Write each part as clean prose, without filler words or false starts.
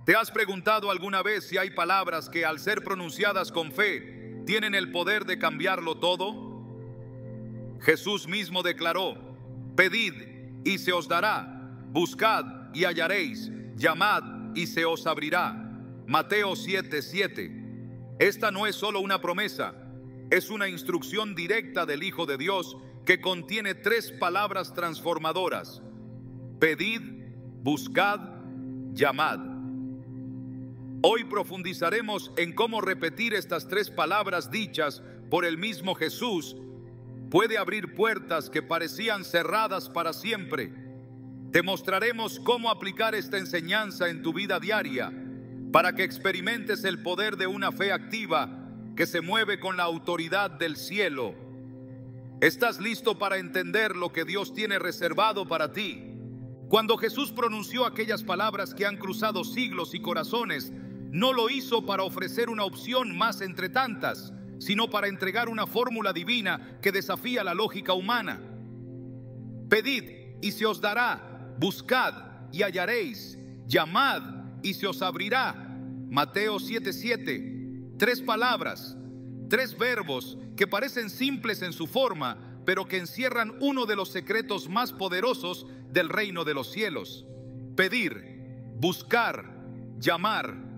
¿Te has preguntado alguna vez si hay palabras que, al ser pronunciadas con fe, tienen el poder de cambiarlo todo? Jesús mismo declaró: pedid y se os dará, buscad y hallaréis, llamad y se os abrirá. Mateo 7:7. Esta no es solo una promesa, es una instrucción directa del Hijo de Dios que contiene 3 palabras transformadoras: pedid, buscad, llamad. Hoy profundizaremos en cómo repetir estas 3 palabras dichas por el mismo Jesús puede abrir puertas que parecían cerradas para siempre. Te mostraremos cómo aplicar esta enseñanza en tu vida diaria para que experimentes el poder de una fe activa que se mueve con la autoridad del cielo. ¿Estás listo para entender lo que Dios tiene reservado para ti? Cuando Jesús pronunció aquellas palabras que han cruzado siglos y corazones, no lo hizo para ofrecer una opción más entre tantas, sino para entregar una fórmula divina que desafía la lógica humana. Pedid y se os dará, buscad y hallaréis, llamad y se os abrirá. Mateo 7:7. 3 palabras, 3 verbos que parecen simples en su forma, pero que encierran uno de los secretos más poderosos del reino de los cielos. Pedir, buscar, llamar.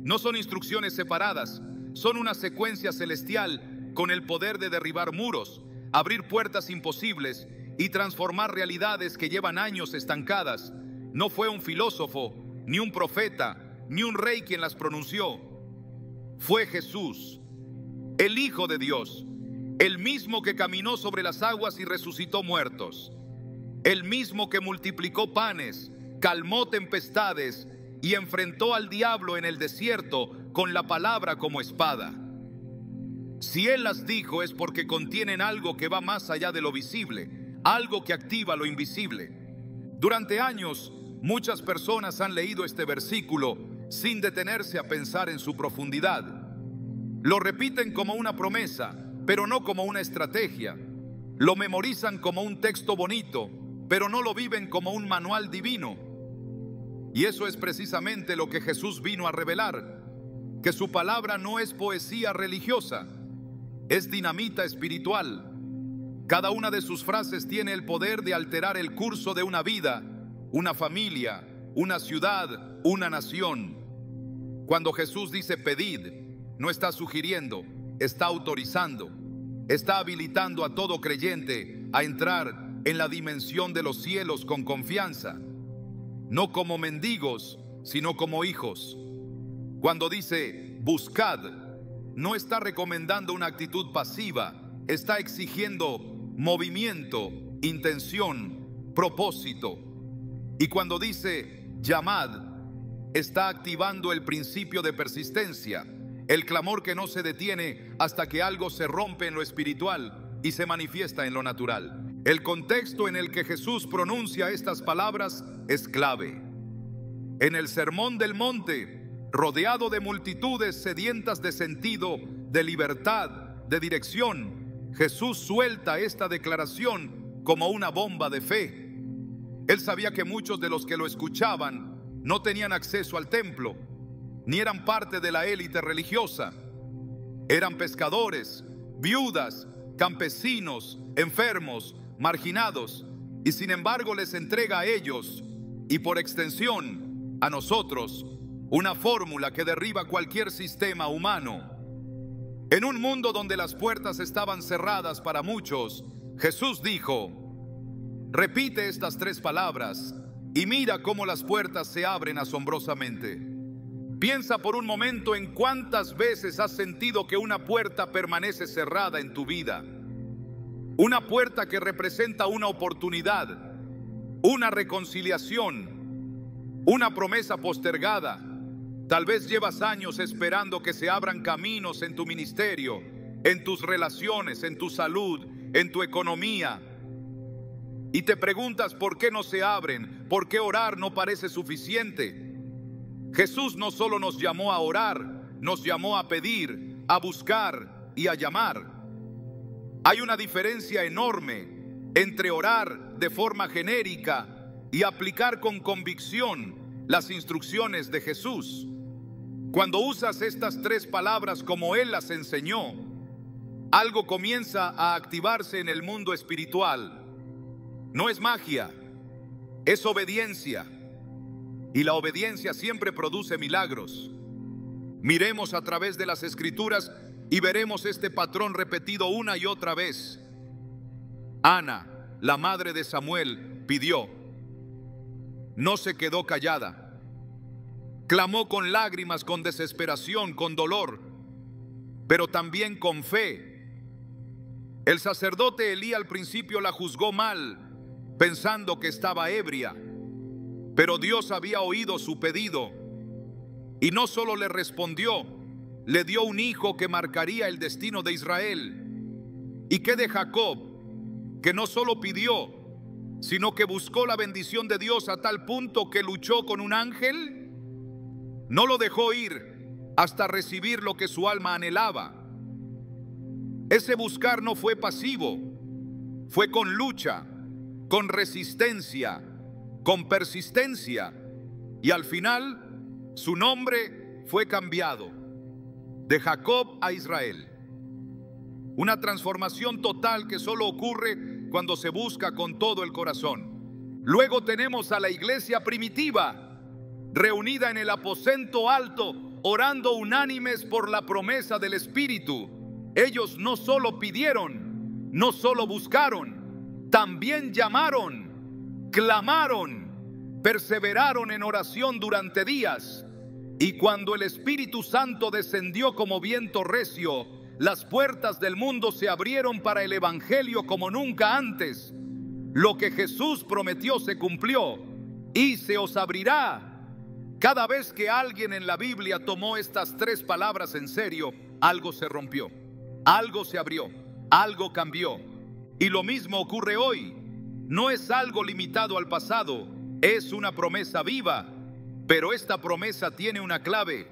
No son instrucciones separadas, son una secuencia celestial con el poder de derribar muros, abrir puertas imposibles y transformar realidades que llevan años estancadas. No fue un filósofo, ni un profeta, ni un rey quien las pronunció. Fue Jesús, el Hijo de Dios, el mismo que caminó sobre las aguas y resucitó muertos, el mismo que multiplicó panes, calmó tempestades y enfrentó al diablo en el desierto con la palabra como espada. Si Él las dijo es porque contienen algo que va más allá de lo visible, algo que activa lo invisible. Durante años, muchas personas han leído este versículo sin detenerse a pensar en su profundidad. Lo repiten como una promesa, pero no como una estrategia. Lo memorizan como un texto bonito, pero no lo viven como un manual divino. Y eso es precisamente lo que Jesús vino a revelar, que su palabra no es poesía religiosa, es dinamita espiritual. Cada una de sus frases tiene el poder de alterar el curso de una vida, una familia, una ciudad, una nación. Cuando Jesús dice pedid, no está sugiriendo, está autorizando, está habilitando a todo creyente a entrar en la dimensión de los cielos con confianza. No como mendigos, sino como hijos. Cuando dice buscad, no está recomendando una actitud pasiva, está exigiendo movimiento, intención, propósito. Y cuando dice llamad, está activando el principio de persistencia, el clamor que no se detiene hasta que algo se rompe en lo espiritual y se manifiesta en lo natural. El contexto en el que Jesús pronuncia estas palabras es clave. En el Sermón del Monte, rodeado de multitudes sedientas de sentido, de libertad, de dirección, Jesús suelta esta declaración como una bomba de fe. Él sabía que muchos de los que lo escuchaban no tenían acceso al templo, ni eran parte de la élite religiosa. Eran pescadores, viudas, campesinos, enfermos, marginados, y sin embargo les entrega a ellos, y por extensión a nosotros, una fórmula que derriba cualquier sistema humano. En un mundo donde las puertas estaban cerradas para muchos, Jesús dijo: repite estas 3 palabras y mira cómo las puertas se abren asombrosamente. Piensa por un momento en cuántas veces has sentido que una puerta permanece cerrada en tu vida. Una puerta que representa una oportunidad, una reconciliación, una promesa postergada. Tal vez llevas años esperando que se abran caminos en tu ministerio, en tus relaciones, en tu salud, en tu economía. Y te preguntas por qué no se abren, por qué orar no parece suficiente. Jesús no solo nos llamó a orar, nos llamó a pedir, a buscar y a llamar. Hay una diferencia enorme entre orar de forma genérica y aplicar con convicción las instrucciones de Jesús. Cuando usas estas tres palabras como Él las enseñó, algo comienza a activarse en el mundo espiritual. No es magia, es obediencia. Y la obediencia siempre produce milagros. Miremos a través de las Escrituras y veremos este patrón repetido una y otra vez. Ana, la madre de Samuel, pidió. No se quedó callada. Clamó con lágrimas, con desesperación, con dolor, pero también con fe. El sacerdote Elí al principio la juzgó mal, pensando que estaba ebria, pero Dios había oído su pedido y no solo le respondió, le dio un hijo que marcaría el destino de Israel. ¿Y qué de Jacob, que no solo pidió, sino que buscó la bendición de Dios a tal punto que luchó con un ángel? No lo dejó ir hasta recibir lo que su alma anhelaba. Ese buscar no fue pasivo, fue con lucha, con resistencia, con persistencia, y al final su nombre fue cambiado de Jacob a Israel. Una transformación total que solo ocurre cuando se busca con todo el corazón. Luego tenemos a la iglesia primitiva, reunida en el aposento alto, orando unánimes por la promesa del Espíritu. Ellos no solo pidieron, no solo buscaron, también llamaron, clamaron, perseveraron en oración durante días. Y cuando el Espíritu Santo descendió como viento recio, las puertas del mundo se abrieron para el Evangelio como nunca antes. Lo que Jesús prometió se cumplió y se os abrirá. Cada vez que alguien en la Biblia tomó estas tres palabras en serio, algo se rompió, algo se abrió, algo cambió. Y lo mismo ocurre hoy. No es algo limitado al pasado, es una promesa viva. Pero esta promesa tiene una clave: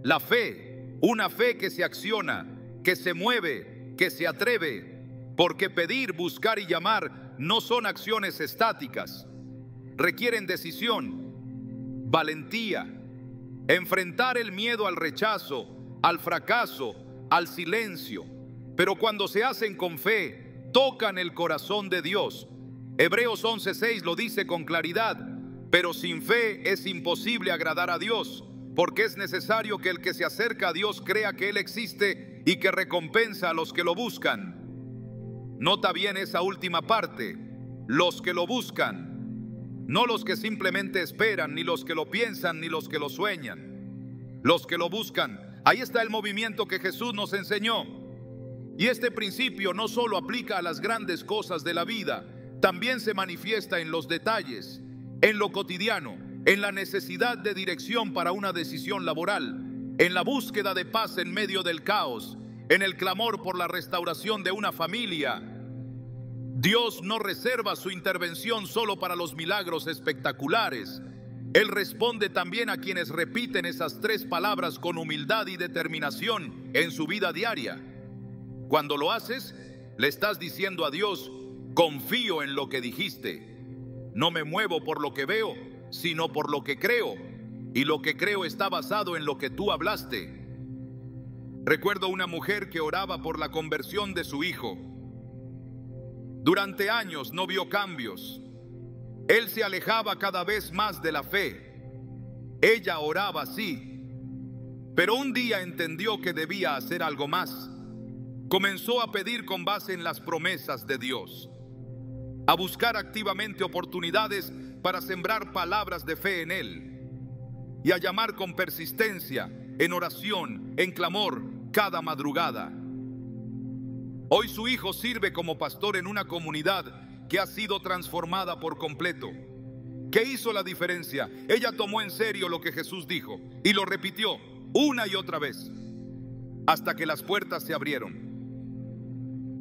la fe, una fe que se acciona, que se mueve, que se atreve, porque pedir, buscar y llamar no son acciones estáticas. Requieren decisión, valentía, enfrentar el miedo al rechazo, al fracaso, al silencio. Pero cuando se hacen con fe, tocan el corazón de Dios. Hebreos 11:6 lo dice con claridad. Pero sin fe es imposible agradar a Dios, porque es necesario que el que se acerca a Dios crea que Él existe y que recompensa a los que lo buscan. Nota bien esa última parte: los que lo buscan, no los que simplemente esperan, ni los que lo piensan, ni los que lo sueñan. Los que lo buscan. Ahí está el movimiento que Jesús nos enseñó. Y este principio no solo aplica a las grandes cosas de la vida, también se manifiesta en los detalles, en lo cotidiano, en la necesidad de dirección para una decisión laboral, en la búsqueda de paz en medio del caos, en el clamor por la restauración de una familia. Dios no reserva su intervención solo para los milagros espectaculares. Él responde también a quienes repiten esas tres palabras con humildad y determinación en su vida diaria. Cuando lo haces, le estás diciendo a Dios: confío en lo que dijiste. No me muevo por lo que veo, sino por lo que creo. Y lo que creo está basado en lo que tú hablaste. Recuerdo una mujer que oraba por la conversión de su hijo. Durante años no vio cambios. Él se alejaba cada vez más de la fe. Ella oraba sí, pero un día entendió que debía hacer algo más. Comenzó a pedir con base en las promesas de Dios, a buscar activamente oportunidades para sembrar palabras de fe en Él y a llamar con persistencia, en oración, en clamor, cada madrugada. Hoy su hijo sirve como pastor en una comunidad que ha sido transformada por completo. ¿Qué hizo la diferencia? Ella tomó en serio lo que Jesús dijo y lo repitió una y otra vez hasta que las puertas se abrieron.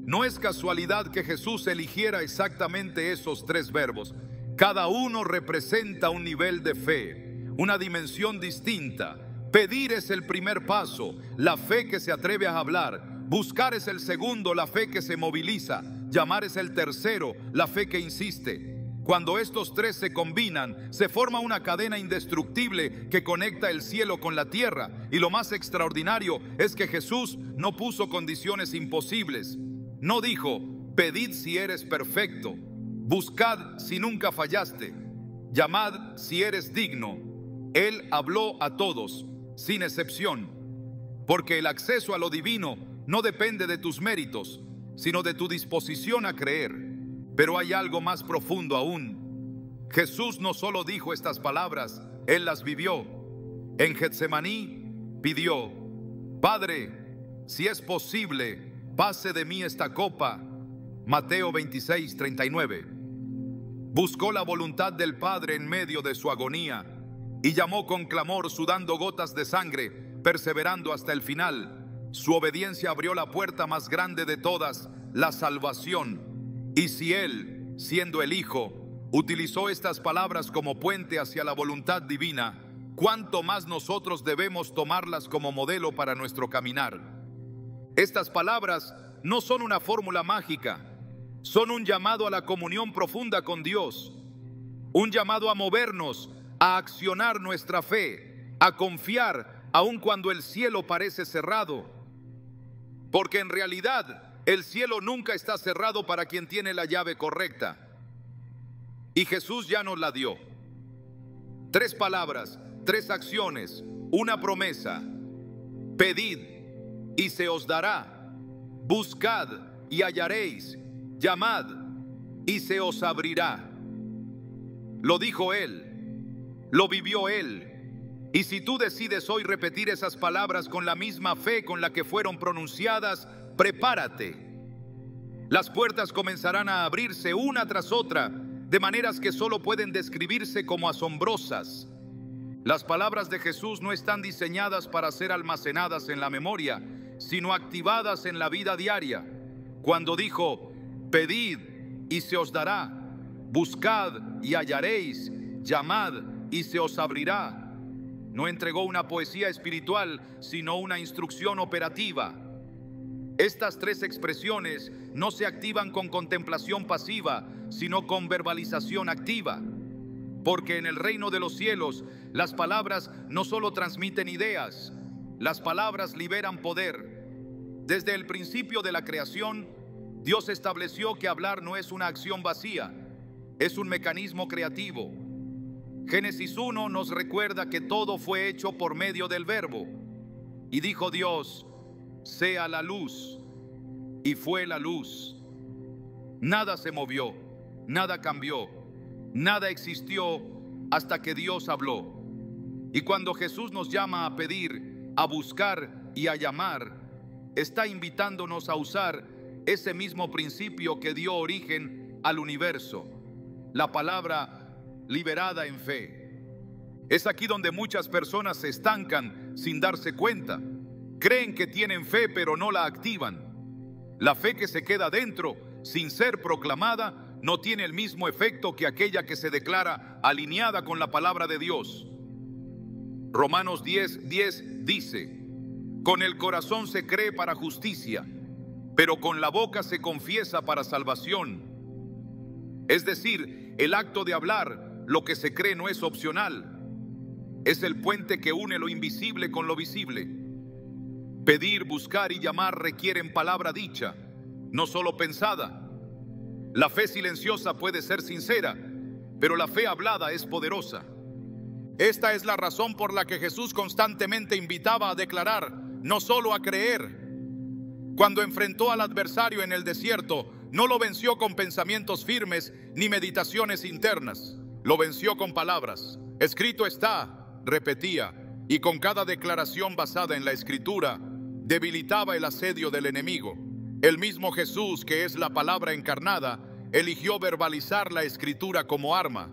No es casualidad que Jesús eligiera exactamente esos tres verbos. Cada uno representa un nivel de fe, una dimensión distinta. Pedir es el primer paso, la fe que se atreve a hablar. Buscar es el segundo, la fe que se moviliza. Llamar es el tercero, la fe que insiste. Cuando estos tres se combinan, se forma una cadena indestructible que conecta el cielo con la tierra. Y lo más extraordinario es que Jesús no puso condiciones imposibles. No dijo: pedid si eres perfecto, buscad si nunca fallaste, llamad si eres digno. Él habló a todos, sin excepción, porque el acceso a lo divino no depende de tus méritos, sino de tu disposición a creer. Pero hay algo más profundo aún. Jesús no solo dijo estas palabras, Él las vivió. En Getsemaní pidió: Padre, si es posible, pase de mí esta copa. Mateo 26:39. Buscó la voluntad del Padre en medio de su agonía y llamó con clamor, sudando gotas de sangre, perseverando hasta el final. Su obediencia abrió la puerta más grande de todas, la salvación. Y si Él, siendo el Hijo, utilizó estas palabras como puente hacia la voluntad divina, ¿cuánto más nosotros debemos tomarlas como modelo para nuestro caminar? Estas palabras no son una fórmula mágica, son un llamado a la comunión profunda con Dios, un llamado a movernos, a accionar nuestra fe, a confiar aun cuando el cielo parece cerrado, porque en realidad el cielo nunca está cerrado para quien tiene la llave correcta. Y Jesús ya nos la dio. 3 palabras, 3 acciones, una promesa: pedid y se os dará, buscad y hallaréis, llamad y se os abrirá. Lo dijo Él, lo vivió Él. Y si tú decides hoy repetir esas palabras con la misma fe con la que fueron pronunciadas, prepárate. Las puertas comenzarán a abrirse una tras otra, de maneras que solo pueden describirse como asombrosas. Las palabras de Jesús no están diseñadas para ser almacenadas en la memoria, sino activadas en la vida diaria. Cuando dijo: pedid y se os dará, buscad y hallaréis, llamad y se os abrirá, no entregó una poesía espiritual, sino una instrucción operativa. Estas 3 expresiones no se activan con contemplación pasiva, sino con verbalización activa. Porque en el reino de los cielos, las palabras no solo transmiten ideas, las palabras liberan poder. Desde el principio de la creación, Dios estableció que hablar no es una acción vacía, es un mecanismo creativo. Génesis 1 nos recuerda que todo fue hecho por medio del verbo. Y dijo Dios: sea la luz, y fue la luz. Nada se movió, nada cambió, nada existió hasta que Dios habló. Y cuando Jesús nos llama a pedir, a buscar y a llamar, está invitándonos a usar ese mismo principio que dio origen al universo, la palabra liberada en fe. Es aquí donde muchas personas se estancan sin darse cuenta. Creen que tienen fe, pero no la activan. La fe que se queda dentro, sin ser proclamada, no tiene el mismo efecto que aquella que se declara alineada con la palabra de Dios. Romanos 10:10 dice: con el corazón se cree para justicia, pero con la boca se confiesa para salvación. Es decir, el acto de hablar lo que se cree no es opcional, es el puente que une lo invisible con lo visible. Pedir, buscar y llamar requieren palabra dicha, no solo pensada. La fe silenciosa puede ser sincera, pero la fe hablada es poderosa. Esta es la razón por la que Jesús constantemente invitaba a declarar, no solo a creer. Cuando enfrentó al adversario en el desierto, no lo venció con pensamientos firmes ni meditaciones internas. Lo venció con palabras. Escrito está, repetía, y con cada declaración basada en la Escritura, debilitaba el asedio del enemigo. El mismo Jesús, que es la palabra encarnada, eligió verbalizar la Escritura como arma.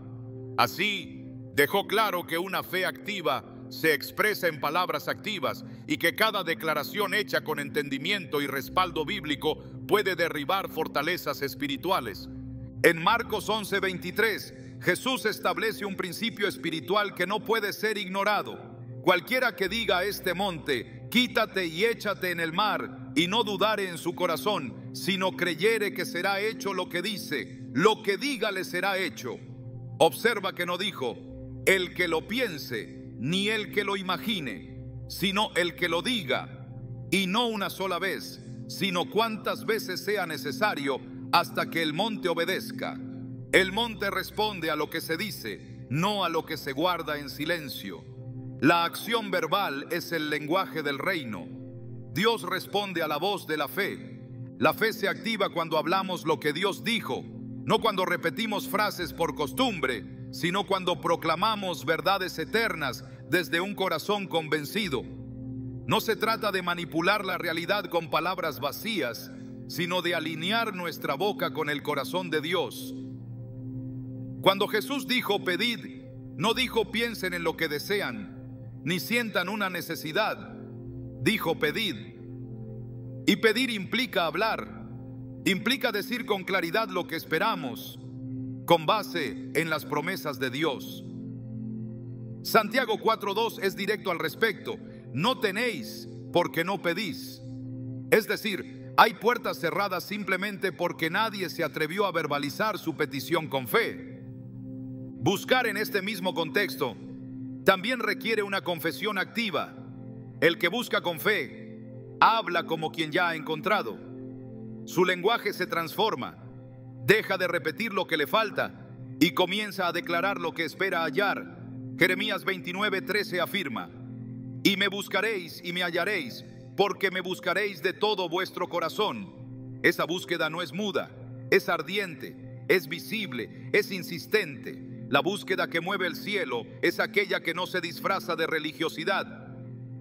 Así, dejó claro que una fe activa se expresa en palabras activas y que cada declaración hecha con entendimiento y respaldo bíblico puede derribar fortalezas espirituales. En Marcos 11:23, Jesús establece un principio espiritual que no puede ser ignorado. Cualquiera que diga a este monte: quítate y échate en el mar, y no dudare en su corazón, sino creyere que será hecho lo que dice, lo que diga le será hecho. Observa que no dijo, el que lo piense, ni el que lo imagine, sino el que lo diga, y no una sola vez, sino cuantas veces sea necesario, hasta que el monte obedezca. El monte responde a lo que se dice, no a lo que se guarda en silencio. La acción verbal es el lenguaje del reino. Dios responde a la voz de la fe. La fe se activa cuando hablamos lo que Dios dijo, no cuando repetimos frases por costumbre, sino cuando proclamamos verdades eternas desde un corazón convencido. No se trata de manipular la realidad con palabras vacías, sino de alinear nuestra boca con el corazón de Dios. Cuando Jesús dijo pedid, no dijo piensen en lo que desean, ni sientan una necesidad. Dijo pedid. Y pedir implica hablar, implica decir con claridad lo que esperamos, con base en las promesas de Dios. Santiago 4:2 es directo al respecto. No tenéis porque no pedís. Es decir, hay puertas cerradas simplemente porque nadie se atrevió a verbalizar su petición con fe. Buscar en este mismo contexto también requiere una confesión activa. El que busca con fe habla como quien ya ha encontrado. Su lenguaje se transforma, deja de repetir lo que le falta y comienza a declarar lo que espera hallar. Jeremías 29:13 afirma: y me buscaréis y me hallaréis, porque me buscaréis de todo vuestro corazón. Esa búsqueda no es muda, es ardiente, es visible, es insistente. La búsqueda que mueve el cielo es aquella que no se disfraza de religiosidad,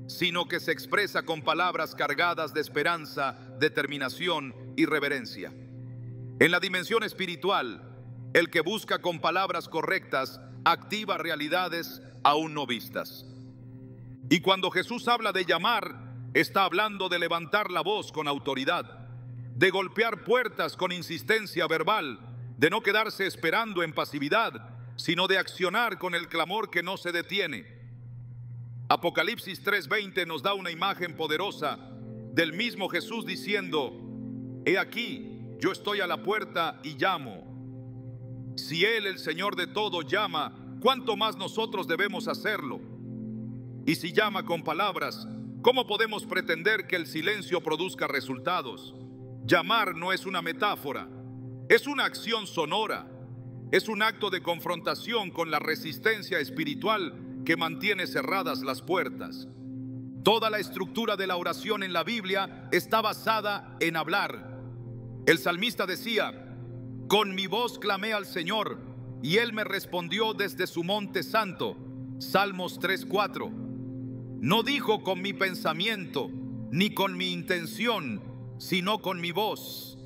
sino que se expresa con palabras cargadas de esperanza, determinación y reverencia. En la dimensión espiritual, el que busca con palabras correctas activa realidades aún no vistas. Y cuando Jesús habla de llamar, está hablando de levantar la voz con autoridad, de golpear puertas con insistencia verbal, de no quedarse esperando en pasividad, sino de accionar con el clamor que no se detiene. Apocalipsis 3:20 nos da una imagen poderosa del mismo Jesús diciendo: he aquí, yo estoy a la puerta y llamo. Si Él, el Señor de todo, llama, ¿cuánto más nosotros debemos hacerlo? Y si llama con palabras, ¿cómo podemos pretender que el silencio produzca resultados? Llamar no es una metáfora, es una acción sonora, es un acto de confrontación con la resistencia espiritual que mantiene cerradas las puertas. Toda la estructura de la oración en la Biblia está basada en hablar. El salmista decía: con mi voz clamé al Señor, y Él me respondió desde su monte santo. Salmos 3:4. No dijo con mi pensamiento, ni con mi intención, sino con mi voz.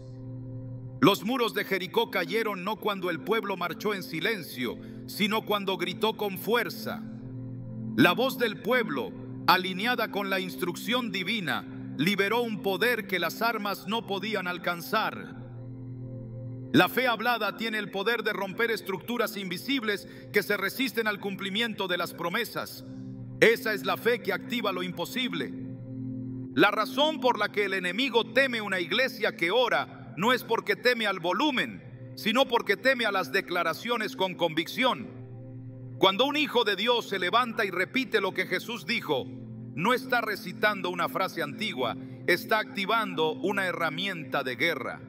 Los muros de Jericó cayeron no cuando el pueblo marchó en silencio, sino cuando gritó con fuerza. La voz del pueblo, alineada con la instrucción divina, liberó un poder que las armas no podían alcanzar. La fe hablada tiene el poder de romper estructuras invisibles que se resisten al cumplimiento de las promesas. Esa es la fe que activa lo imposible. La razón por la que el enemigo teme una iglesia que ora no es porque teme al volumen, sino porque teme a las declaraciones con convicción. Cuando un hijo de Dios se levanta y repite lo que Jesús dijo, no está recitando una frase antigua, está activando una herramienta de guerra.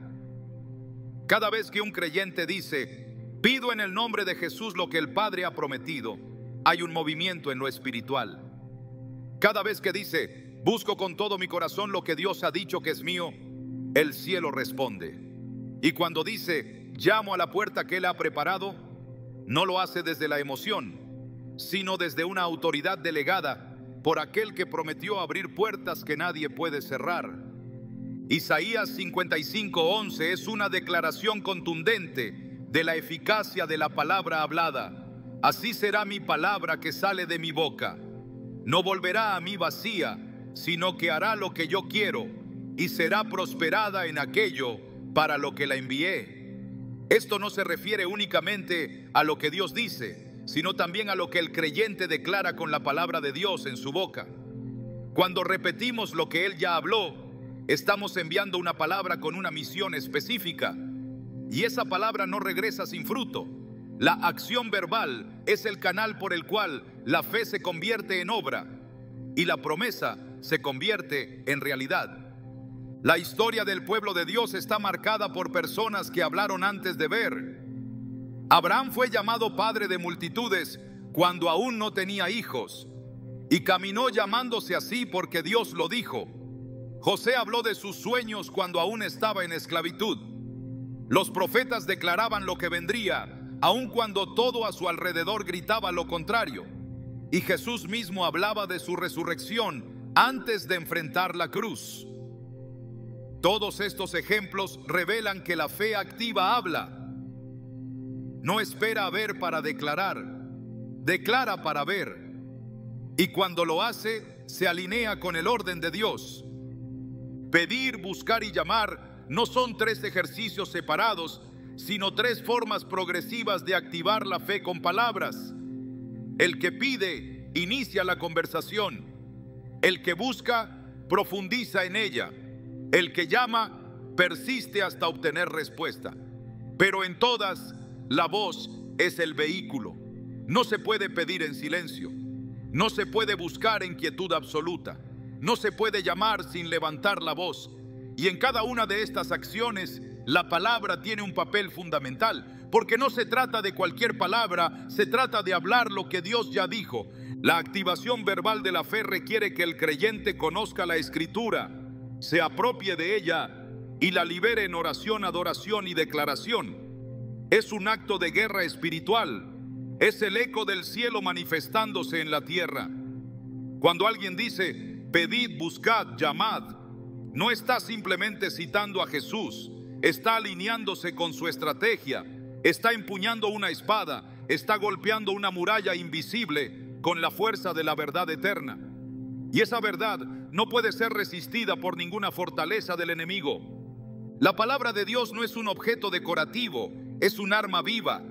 Cada vez que un creyente dice: pido en el nombre de Jesús lo que el Padre ha prometido, hay un movimiento en lo espiritual. Cada vez que dice: busco con todo mi corazón lo que Dios ha dicho que es mío, el cielo responde. Y cuando dice: llamo a la puerta que Él ha preparado, no lo hace desde la emoción, sino desde una autoridad delegada por aquel que prometió abrir puertas que nadie puede cerrar. Isaías 55:11 es una declaración contundente de la eficacia de la palabra hablada. Así será mi palabra que sale de mi boca. No volverá a mí vacía, sino que hará lo que yo quiero y será prosperada en aquello para lo que la envié. Esto no se refiere únicamente a lo que Dios dice, sino también a lo que el creyente declara con la palabra de Dios en su boca. Cuando repetimos lo que Él ya habló, estamos enviando una palabra con una misión específica. y esa palabra no regresa sin fruto. La acción verbal es el canal por el cual la fe se convierte en obra y la promesa se convierte en realidad. La historia del pueblo de Dios está marcada por personas que hablaron antes de ver. Abraham fue llamado padre de multitudes cuando aún no tenía hijos, y caminó llamándose así porque Dios lo dijo. José habló de sus sueños cuando aún estaba en esclavitud. Los profetas declaraban lo que vendría, aun cuando todo a su alrededor gritaba lo contrario. Y Jesús mismo hablaba de su resurrección antes de enfrentar la cruz. Todos estos ejemplos revelan que la fe activa habla. No espera a ver para declarar, declara para ver. Y cuando lo hace, se alinea con el orden de Dios. Pedir, buscar y llamar no son tres ejercicios separados, sino tres formas progresivas de activar la fe con palabras. El que pide, inicia la conversación. El que busca, profundiza en ella. El que llama, persiste hasta obtener respuesta. Pero en todas, la voz es el vehículo. No se puede pedir en silencio. No se puede buscar en quietud absoluta. No se puede llamar sin levantar la voz. Y en cada una de estas acciones, la palabra tiene un papel fundamental, porque no se trata de cualquier palabra, se trata de hablar lo que Dios ya dijo. La activación verbal de la fe requiere que el creyente conozca la Escritura, se apropie de ella y la libere en oración, adoración y declaración. Es un acto de guerra espiritual. Es el eco del cielo manifestándose en la tierra. Cuando alguien dice, pedid, buscad, llamad, no está simplemente citando a Jesús, está alineándose con su estrategia, está empuñando una espada, está golpeando una muralla invisible con la fuerza de la verdad eterna. Y esa verdad no puede ser resistida por ninguna fortaleza del enemigo. La palabra de Dios no es un objeto decorativo, es un arma viva.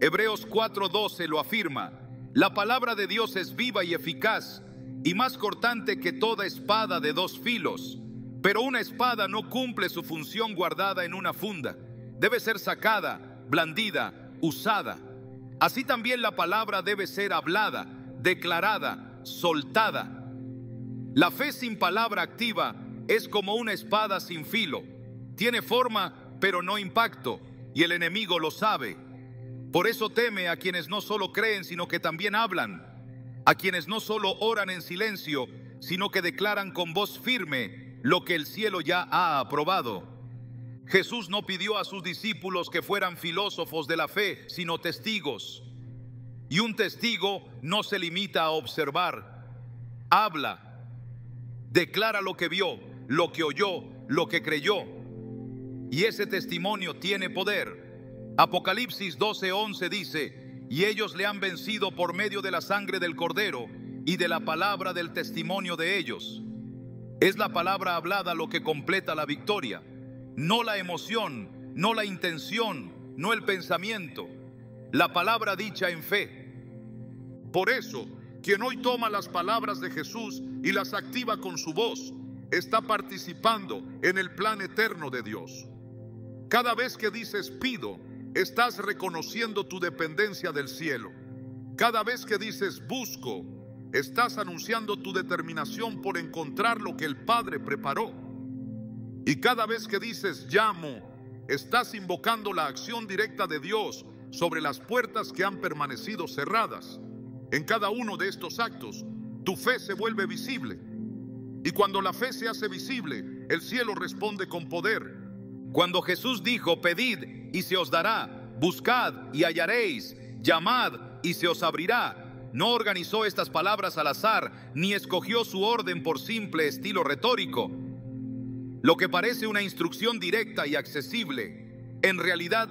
Hebreos 4:12 lo afirma. La palabra de Dios es viva y eficaz, y más cortante que toda espada de dos filos. Pero una espada no cumple su función guardada en una funda. Debe ser sacada, blandida, usada. Así también la palabra debe ser hablada, declarada, soltada. La fe sin palabra activa es como una espada sin filo. Tiene forma, pero no impacto, y el enemigo lo sabe. Por eso teme a quienes no solo creen, sino que también hablan. A quienes no solo oran en silencio, sino que declaran con voz firme lo que el cielo ya ha aprobado. Jesús no pidió a sus discípulos que fueran filósofos de la fe, sino testigos. Y un testigo no se limita a observar. Habla, declara lo que vio, lo que oyó, lo que creyó. Y ese testimonio tiene poder. Apocalipsis 12:11 dice, y ellos le han vencido por medio de la sangre del Cordero y de la palabra del testimonio de ellos. Es la palabra hablada lo que completa la victoria, no la emoción, no la intención, no el pensamiento, la palabra dicha en fe. Por eso, quien hoy toma las palabras de Jesús y las activa con su voz, está participando en el plan eterno de Dios. Cada vez que dices pido, estás reconociendo tu dependencia del cielo. Cada vez que dices busco, estás anunciando tu determinación por encontrar lo que el Padre preparó. Y cada vez que dices llamo, estás invocando la acción directa de Dios sobre las puertas que han permanecido cerradas. En cada uno de estos actos, tu fe se vuelve visible. Y cuando la fe se hace visible, el cielo responde con poder. Cuando Jesús dijo, pedid y se os dará, buscad y hallaréis, llamad y se os abrirá, no organizó estas palabras al azar, ni escogió su orden por simple estilo retórico. Lo que parece una instrucción directa y accesible, en realidad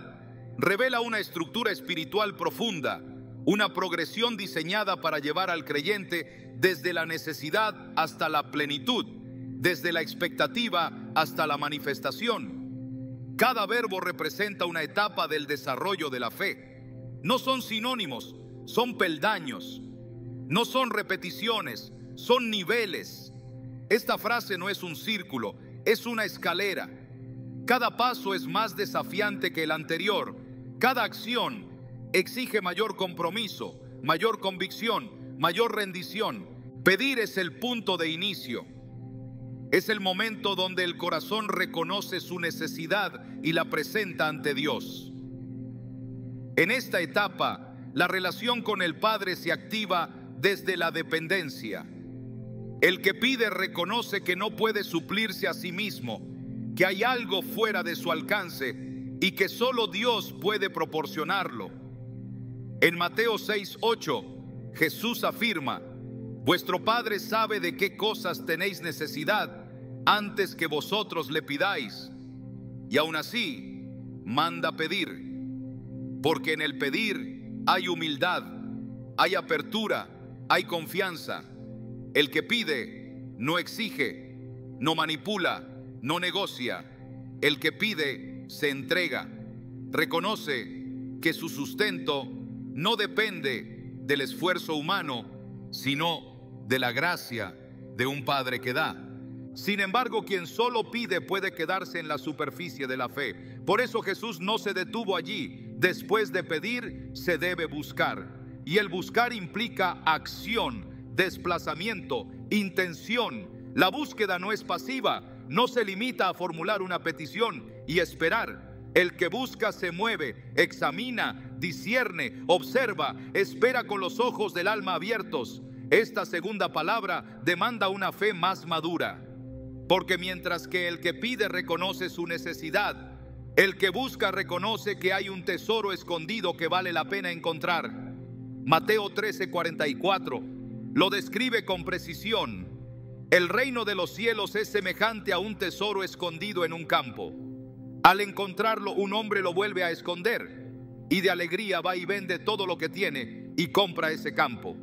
revela una estructura espiritual profunda, una progresión diseñada para llevar al creyente desde la necesidad hasta la plenitud, desde la expectativa hasta la manifestación. Cada verbo representa una etapa del desarrollo de la fe. No son sinónimos, son peldaños. No son repeticiones, son niveles. Esta frase no es un círculo, es una escalera. Cada paso es más desafiante que el anterior. Cada acción exige mayor compromiso, mayor convicción, mayor rendición. Pedir es el punto de inicio. Es el momento donde el corazón reconoce su necesidad y la presenta ante Dios. En esta etapa, la relación con el Padre se activa desde la dependencia. El que pide reconoce que no puede suplirse a sí mismo, que hay algo fuera de su alcance y que solo Dios puede proporcionarlo. En Mateo 6:8, Jesús afirma: vuestro Padre sabe de qué cosas tenéis necesidad antes que vosotros le pidáis, y aún así manda pedir, porque en el pedir hay humildad, hay apertura, hay confianza. El que pide no exige, no manipula, no negocia. El que pide se entrega. Reconoce que su sustento no depende del esfuerzo humano, sino de la gracia de un Padre que da. Sin embargo, quien solo pide puede quedarse en la superficie de la fe. Por eso Jesús no se detuvo allí. Después de pedir, se debe buscar. Y el buscar implica acción, desplazamiento, intención. La búsqueda no es pasiva, no se limita a formular una petición y esperar. El que busca se mueve, examina, discierne, observa, espera con los ojos del alma abiertos. Esta segunda palabra demanda una fe más madura, porque mientras que el que pide reconoce su necesidad, el que busca reconoce que hay un tesoro escondido que vale la pena encontrar. Mateo 13:44 lo describe con precisión. El reino de los cielos es semejante a un tesoro escondido en un campo. Al encontrarlo, un hombre lo vuelve a esconder y de alegría va y vende todo lo que tiene y compra ese campo.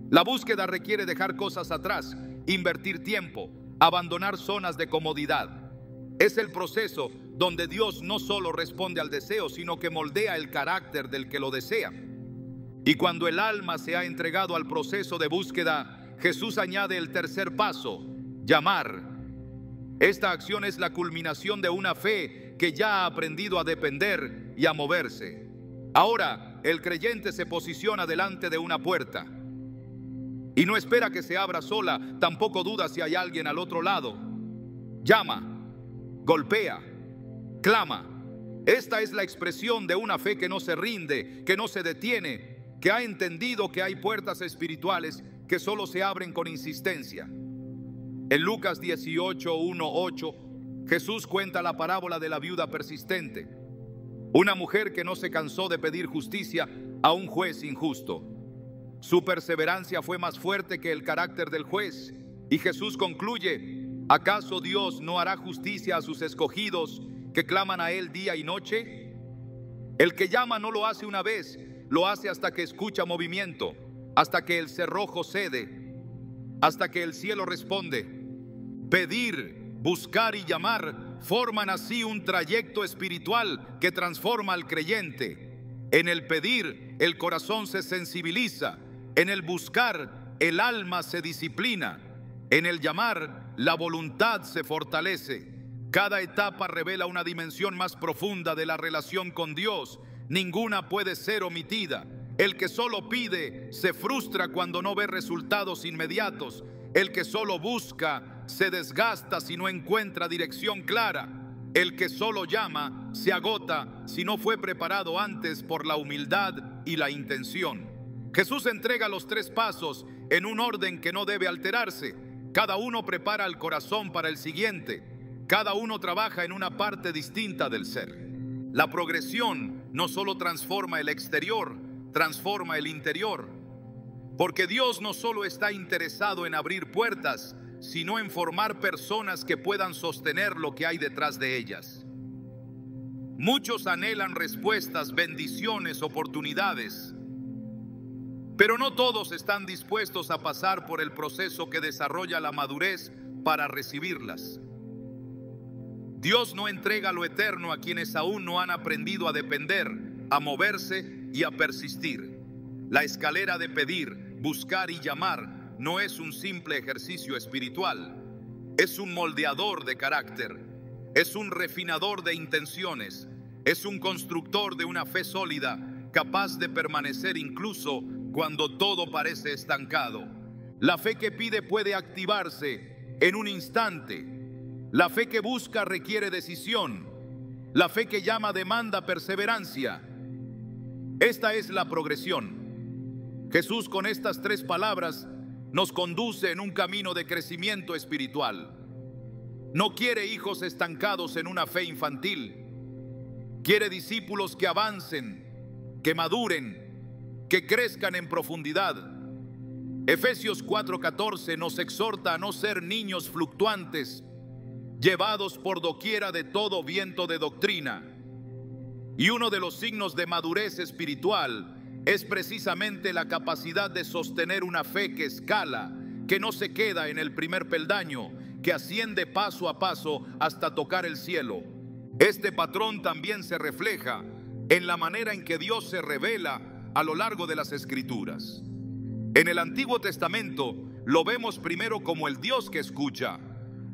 La búsqueda requiere dejar cosas atrás, invertir tiempo, abandonar zonas de comodidad. Es el proceso donde Dios no solo responde al deseo, sino que moldea el carácter del que lo desea. Y cuando el alma se ha entregado al proceso de búsqueda, Jesús añade el tercer paso: llamar. Esta acción es la culminación de una fe que ya ha aprendido a depender y a moverse. Ahora, el creyente se posiciona delante de una puerta y no espera que se abra sola, tampoco duda si hay alguien al otro lado. Llama, golpea, clama. Esta es la expresión de una fe que no se rinde, que no se detiene, que ha entendido que hay puertas espirituales que solo se abren con insistencia. En Lucas 18:1-8, Jesús cuenta la parábola de la viuda persistente, una mujer que no se cansó de pedir justicia a un juez injusto. Su perseverancia fue más fuerte que el carácter del juez, y Jesús concluye: ¿acaso Dios no hará justicia a sus escogidos que claman a Él día y noche? El que llama no lo hace una vez, lo hace hasta que escucha movimiento, hasta que el cerrojo cede, hasta que el cielo responde. Pedir, buscar y llamar forman así un trayecto espiritual que transforma al creyente. En el pedir, el corazón se sensibiliza. En el buscar, el alma se disciplina. En el llamar, la voluntad se fortalece. Cada etapa revela una dimensión más profunda de la relación con Dios. Ninguna puede ser omitida. El que solo pide se frustra cuando no ve resultados inmediatos. El que solo busca se desgasta si no encuentra dirección clara. El que solo llama se agota si no fue preparado antes por la humildad y la intención. Jesús entrega los tres pasos en un orden que no debe alterarse. Cada uno prepara el corazón para el siguiente. Cada uno trabaja en una parte distinta del ser. La progresión no solo transforma el exterior, transforma el interior. Porque Dios no solo está interesado en abrir puertas, sino en formar personas que puedan sostener lo que hay detrás de ellas. Muchos anhelan respuestas, bendiciones, oportunidades, pero no todos están dispuestos a pasar por el proceso que desarrolla la madurez para recibirlas. Dios no entrega lo eterno a quienes aún no han aprendido a depender, a moverse y a persistir. La escalera de pedir, buscar y llamar no es un simple ejercicio espiritual, es un moldeador de carácter. Es un refinador de intenciones. Es un constructor de una fe sólida, capaz de permanecer incluso cuando todo parece estancado. La fe que pide puede activarse en un instante. La fe que busca requiere decisión. La fe que llama demanda perseverancia. Esta es la progresión. Jesús, con estas 3 palabras, nos conduce en un camino de crecimiento espiritual. No quiere hijos estancados en una fe infantil. Quiere discípulos que avancen, que maduren, que crezcan en profundidad. Efesios 4:14 nos exhorta a no ser niños fluctuantes, llevados por doquiera de todo viento de doctrina. Y uno de los signos de madurez espiritual es precisamente la capacidad de sostener una fe que escala, que no se queda en el primer peldaño, que asciende paso a paso hasta tocar el cielo. Este patrón también se refleja en la manera en que Dios se revela a lo largo de las Escrituras. En el Antiguo Testamento lo vemos primero como el Dios que escucha,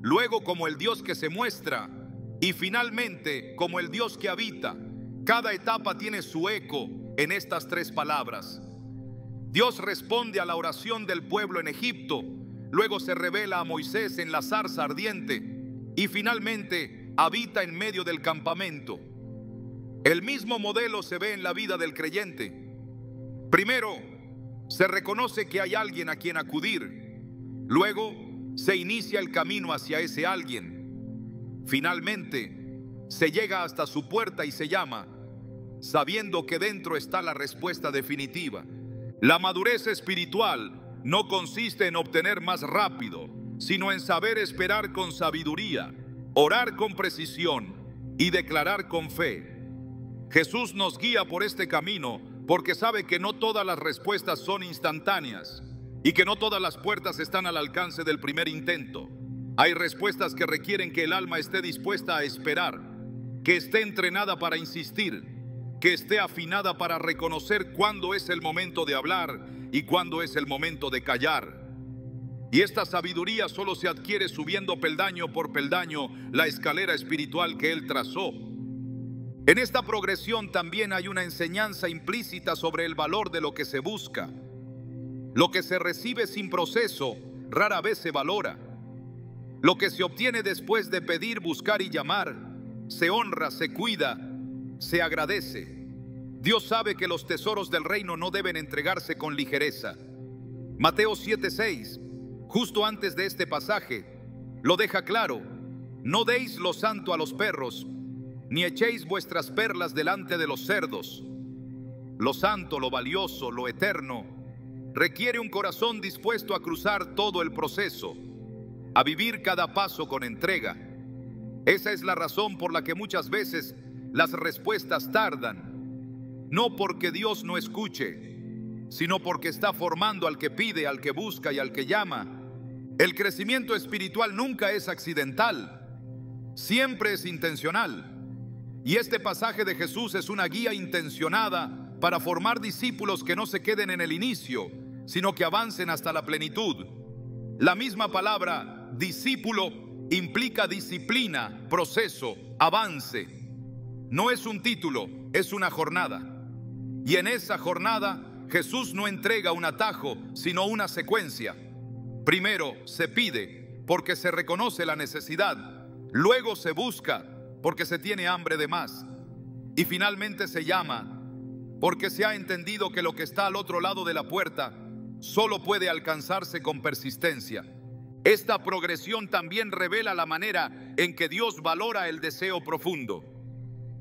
luego como el Dios que se muestra y finalmente como el Dios que habita. Cada etapa tiene su eco en estas 3 palabras. Dios responde a la oración del pueblo en Egipto, luego se revela a Moisés en la zarza ardiente y finalmente habita en medio del campamento. El mismo modelo se ve en la vida del creyente. Primero, se reconoce que hay alguien a quien acudir. Luego, se inicia el camino hacia ese alguien. Finalmente, se llega hasta su puerta y se llama, sabiendo que dentro está la respuesta definitiva. La madurez espiritual no consiste en obtener más rápido, sino en saber esperar con sabiduría, orar con precisión y declarar con fe. Jesús nos guía por este camino porque sabe que no todas las respuestas son instantáneas y que no todas las puertas están al alcance del primer intento. Hay respuestas que requieren que el alma esté dispuesta a esperar, que esté entrenada para insistir, que esté afinada para reconocer cuándo es el momento de hablar y cuándo es el momento de callar. Y esta sabiduría solo se adquiere subiendo peldaño por peldaño la escalera espiritual que Él trazó. En esta progresión también hay una enseñanza implícita sobre el valor de lo que se busca. Lo que se recibe sin proceso rara vez se valora. Lo que se obtiene después de pedir, buscar y llamar, se honra, se cuida, se agradece. Dios sabe que los tesoros del reino no deben entregarse con ligereza. Mateo 7:6, justo antes de este pasaje, lo deja claro: no deis lo santo a los perros, ni echéis vuestras perlas delante de los cerdos. Lo santo, lo valioso, lo eterno, requiere un corazón dispuesto a cruzar todo el proceso, a vivir cada paso con entrega. Esa es la razón por la que muchas veces las respuestas tardan, no porque Dios no escuche, sino porque está formando al que pide, al que busca y al que llama. El crecimiento espiritual nunca es accidental, siempre es intencional. Y este pasaje de Jesús es una guía intencionada para formar discípulos que no se queden en el inicio, sino que avancen hasta la plenitud. La misma palabra discípulo implica disciplina, proceso, avance. No es un título, es una jornada. Y en esa jornada Jesús no entrega un atajo, sino una secuencia. Primero se pide porque se reconoce la necesidad. Luego se busca porque se tiene hambre de más. Y finalmente se llama porque se ha entendido que lo que está al otro lado de la puerta solo puede alcanzarse con persistencia. Esta progresión también revela la manera en que Dios valora el deseo profundo.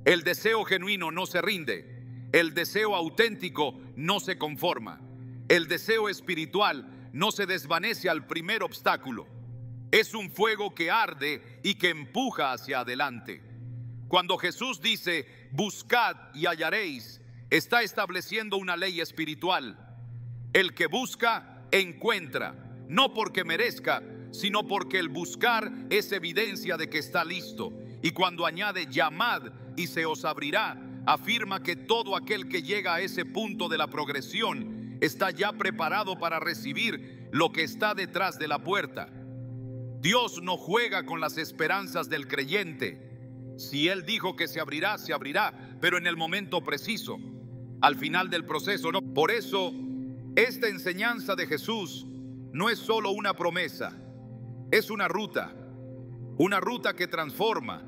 El deseo genuino no se rinde. El deseo auténtico no se conforma. El deseo espiritual no se desvanece al primer obstáculo. Es un fuego que arde y que empuja hacia adelante. Cuando Jesús dice, buscad y hallaréis, está estableciendo una ley espiritual. El que busca, encuentra, no porque merezca, sino porque el buscar es evidencia de que está listo. Y cuando añade, llamad y se os abrirá, afirma que todo aquel que llega a ese punto de la progresión está ya preparado para recibir lo que está detrás de la puerta. Dios no juega con las esperanzas del creyente. Si Él dijo que se abrirá, pero en el momento preciso, al final del proceso, ¿no? Por eso, esta enseñanza de Jesús no es solo una promesa, es una ruta que transforma,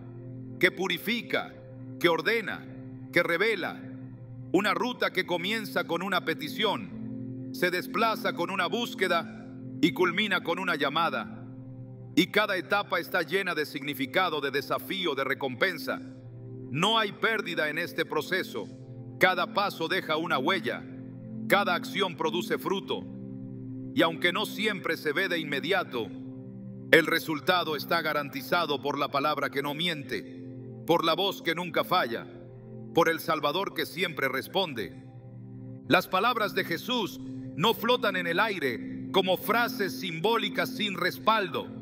que purifica, que ordena, que revela, una ruta que comienza con una petición, se desplaza con una búsqueda y culmina con una llamada. Y cada etapa está llena de significado, de desafío, de recompensa. No hay pérdida en este proceso. Cada paso deja una huella, cada acción produce fruto. Y aunque no siempre se ve de inmediato, el resultado está garantizado por la palabra que no miente, por la voz que nunca falla, por el Salvador que siempre responde. Las palabras de Jesús no flotan en el aire como frases simbólicas sin respaldo.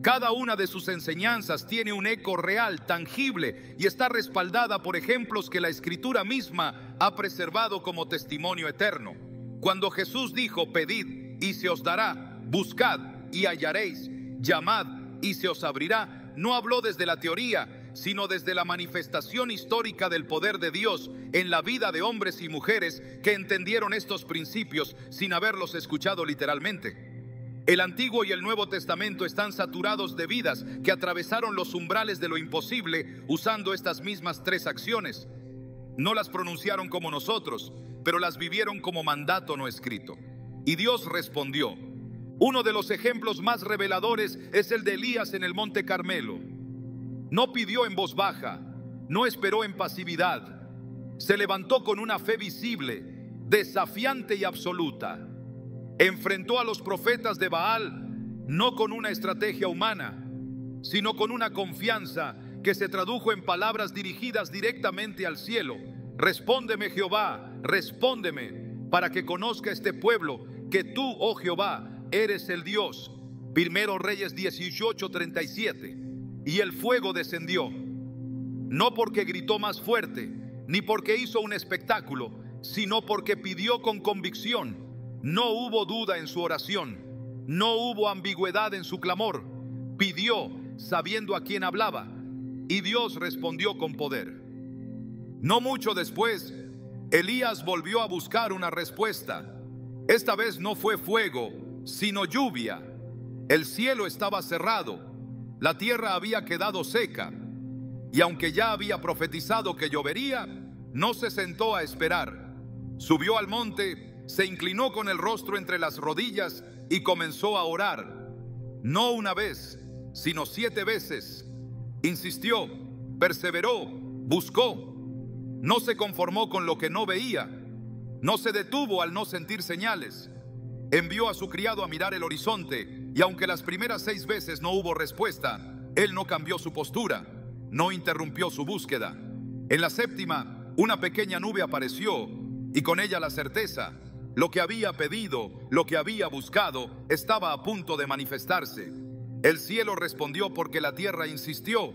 Cada una de sus enseñanzas tiene un eco real, tangible, y está respaldada por ejemplos que la Escritura misma ha preservado como testimonio eterno. Cuando Jesús dijo: pedid y se os dará, buscad y hallaréis, llamad y se os abrirá, no habló desde la teoría, sino desde la manifestación histórica del poder de Dios en la vida de hombres y mujeres que entendieron estos principios sin haberlos escuchado literalmente. El Antiguo y el Nuevo Testamento están saturados de vidas que atravesaron los umbrales de lo imposible usando estas mismas tres acciones. No las pronunciaron como nosotros, pero las vivieron como mandato no escrito. Y Dios respondió. Uno de los ejemplos más reveladores es el de Elías en el Monte Carmelo. No pidió en voz baja, no esperó en pasividad. Se levantó con una fe visible, desafiante y absoluta. Enfrentó a los profetas de Baal no con una estrategia humana, sino con una confianza que se tradujo en palabras dirigidas directamente al cielo. Respóndeme, Jehová, respóndeme, para que conozca este pueblo que tú, oh Jehová, eres el Dios. Primero Reyes 18:37. Y el fuego descendió, no porque gritó más fuerte, ni porque hizo un espectáculo, sino porque pidió con convicción. No hubo duda en su oración, no hubo ambigüedad en su clamor. Pidió sabiendo a quién hablaba, y Dios respondió con poder. No mucho después, Elías volvió a buscar una respuesta. Esta vez no fue fuego, sino lluvia. El cielo estaba cerrado, la tierra había quedado seca, y aunque ya había profetizado que llovería, no se sentó a esperar. Subió al monte, se inclinó con el rostro entre las rodillas y comenzó a orar. No una vez, sino 7 veces. Insistió, perseveró, buscó. No se conformó con lo que no veía. No se detuvo al no sentir señales. Envió a su criado a mirar el horizonte, y aunque las primeras 6 veces no hubo respuesta, él no cambió su postura, no interrumpió su búsqueda. En la 7ª, una pequeña nube apareció, y con ella la certeza. Lo que había pedido, lo que había buscado, estaba a punto de manifestarse. El cielo respondió porque la tierra insistió.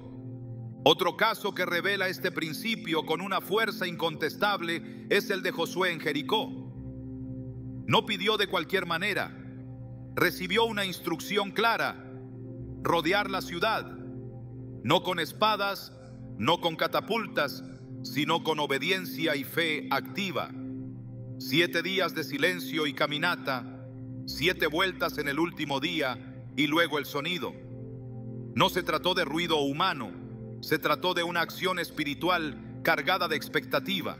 Otro caso que revela este principio con una fuerza incontestable es el de Josué en Jericó. No pidió de cualquier manera. Recibió una instrucción clara: rodear la ciudad, no con espadas, no con catapultas, sino con obediencia y fe activa. 7 días de silencio y caminata, 7 vueltas en el último día y luego el sonido. No se trató de ruido humano, se trató de una acción espiritual cargada de expectativa.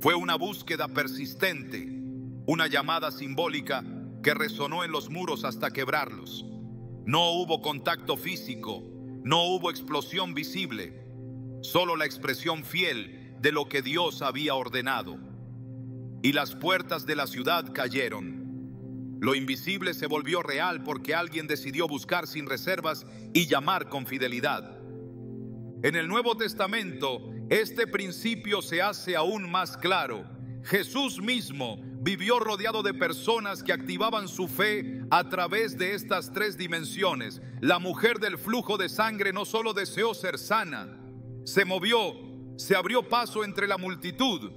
Fue una búsqueda persistente, una llamada simbólica que resonó en los muros hasta quebrarlos. No hubo contacto físico, no hubo explosión visible, solo la expresión fiel de lo que Dios había ordenado. Y las puertas de la ciudad cayeron. Lo invisible se volvió real porque alguien decidió buscar sin reservas y llamar con fidelidad. En el Nuevo Testamento, este principio se hace aún más claro. Jesús mismo vivió rodeado de personas que activaban su fe a través de estas 3 dimensiones. La mujer del flujo de sangre no solo deseó ser sana, se movió, se abrió paso entre la multitud,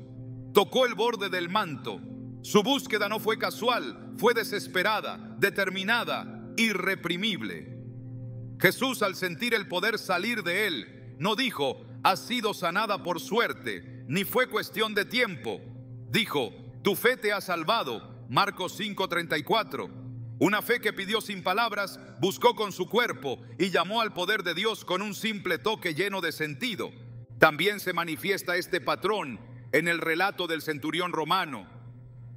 tocó el borde del manto. Su búsqueda no fue casual, fue desesperada, determinada, irreprimible. Jesús, al sentir el poder salir de él, no dijo: has sido sanada por suerte, ni fue cuestión de tiempo. Dijo: tu fe te ha salvado. Marcos 5:34. Una fe que pidió sin palabras, buscó con su cuerpo y llamó al poder de Dios con un simple toque lleno de sentido. También se manifiesta este patrón en el relato del centurión romano,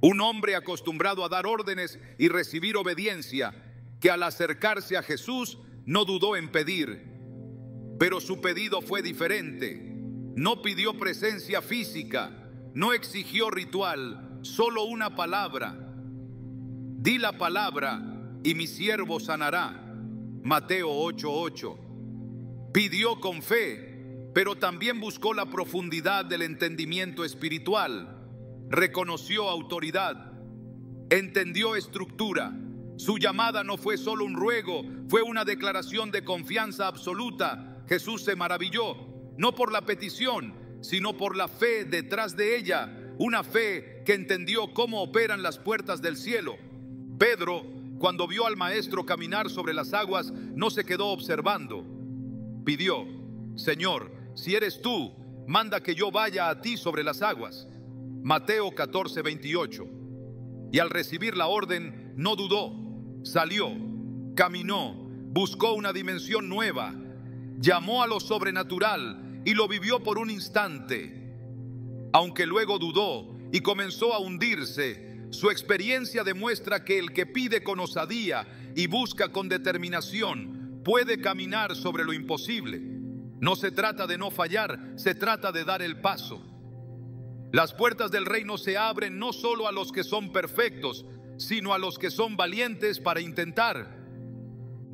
un hombre acostumbrado a dar órdenes y recibir obediencia, que al acercarse a Jesús no dudó en pedir. Pero su pedido fue diferente. No pidió presencia física, no exigió ritual, solo una palabra. Di la palabra y mi siervo sanará. Mateo 8:8. Pidió con fe, pero también buscó la profundidad del entendimiento espiritual. Reconoció autoridad, entendió estructura. Su llamada no fue solo un ruego, fue una declaración de confianza absoluta. Jesús se maravilló, no por la petición, sino por la fe detrás de ella, una fe que entendió cómo operan las puertas del cielo. Pedro, cuando vio al Maestro caminar sobre las aguas, no se quedó observando. Pidió: Señor, si eres tú, manda que yo vaya a ti sobre las aguas. Mateo 14:28. Y al recibir la orden, no dudó, salió, caminó, buscó una dimensión nueva, llamó a lo sobrenatural y lo vivió por un instante. Aunque luego dudó y comenzó a hundirse, su experiencia demuestra que el que pide con osadía y busca con determinación puede caminar sobre lo imposible. No se trata de no fallar, se trata de dar el paso. Las puertas del reino se abren no solo a los que son perfectos, sino a los que son valientes para intentar.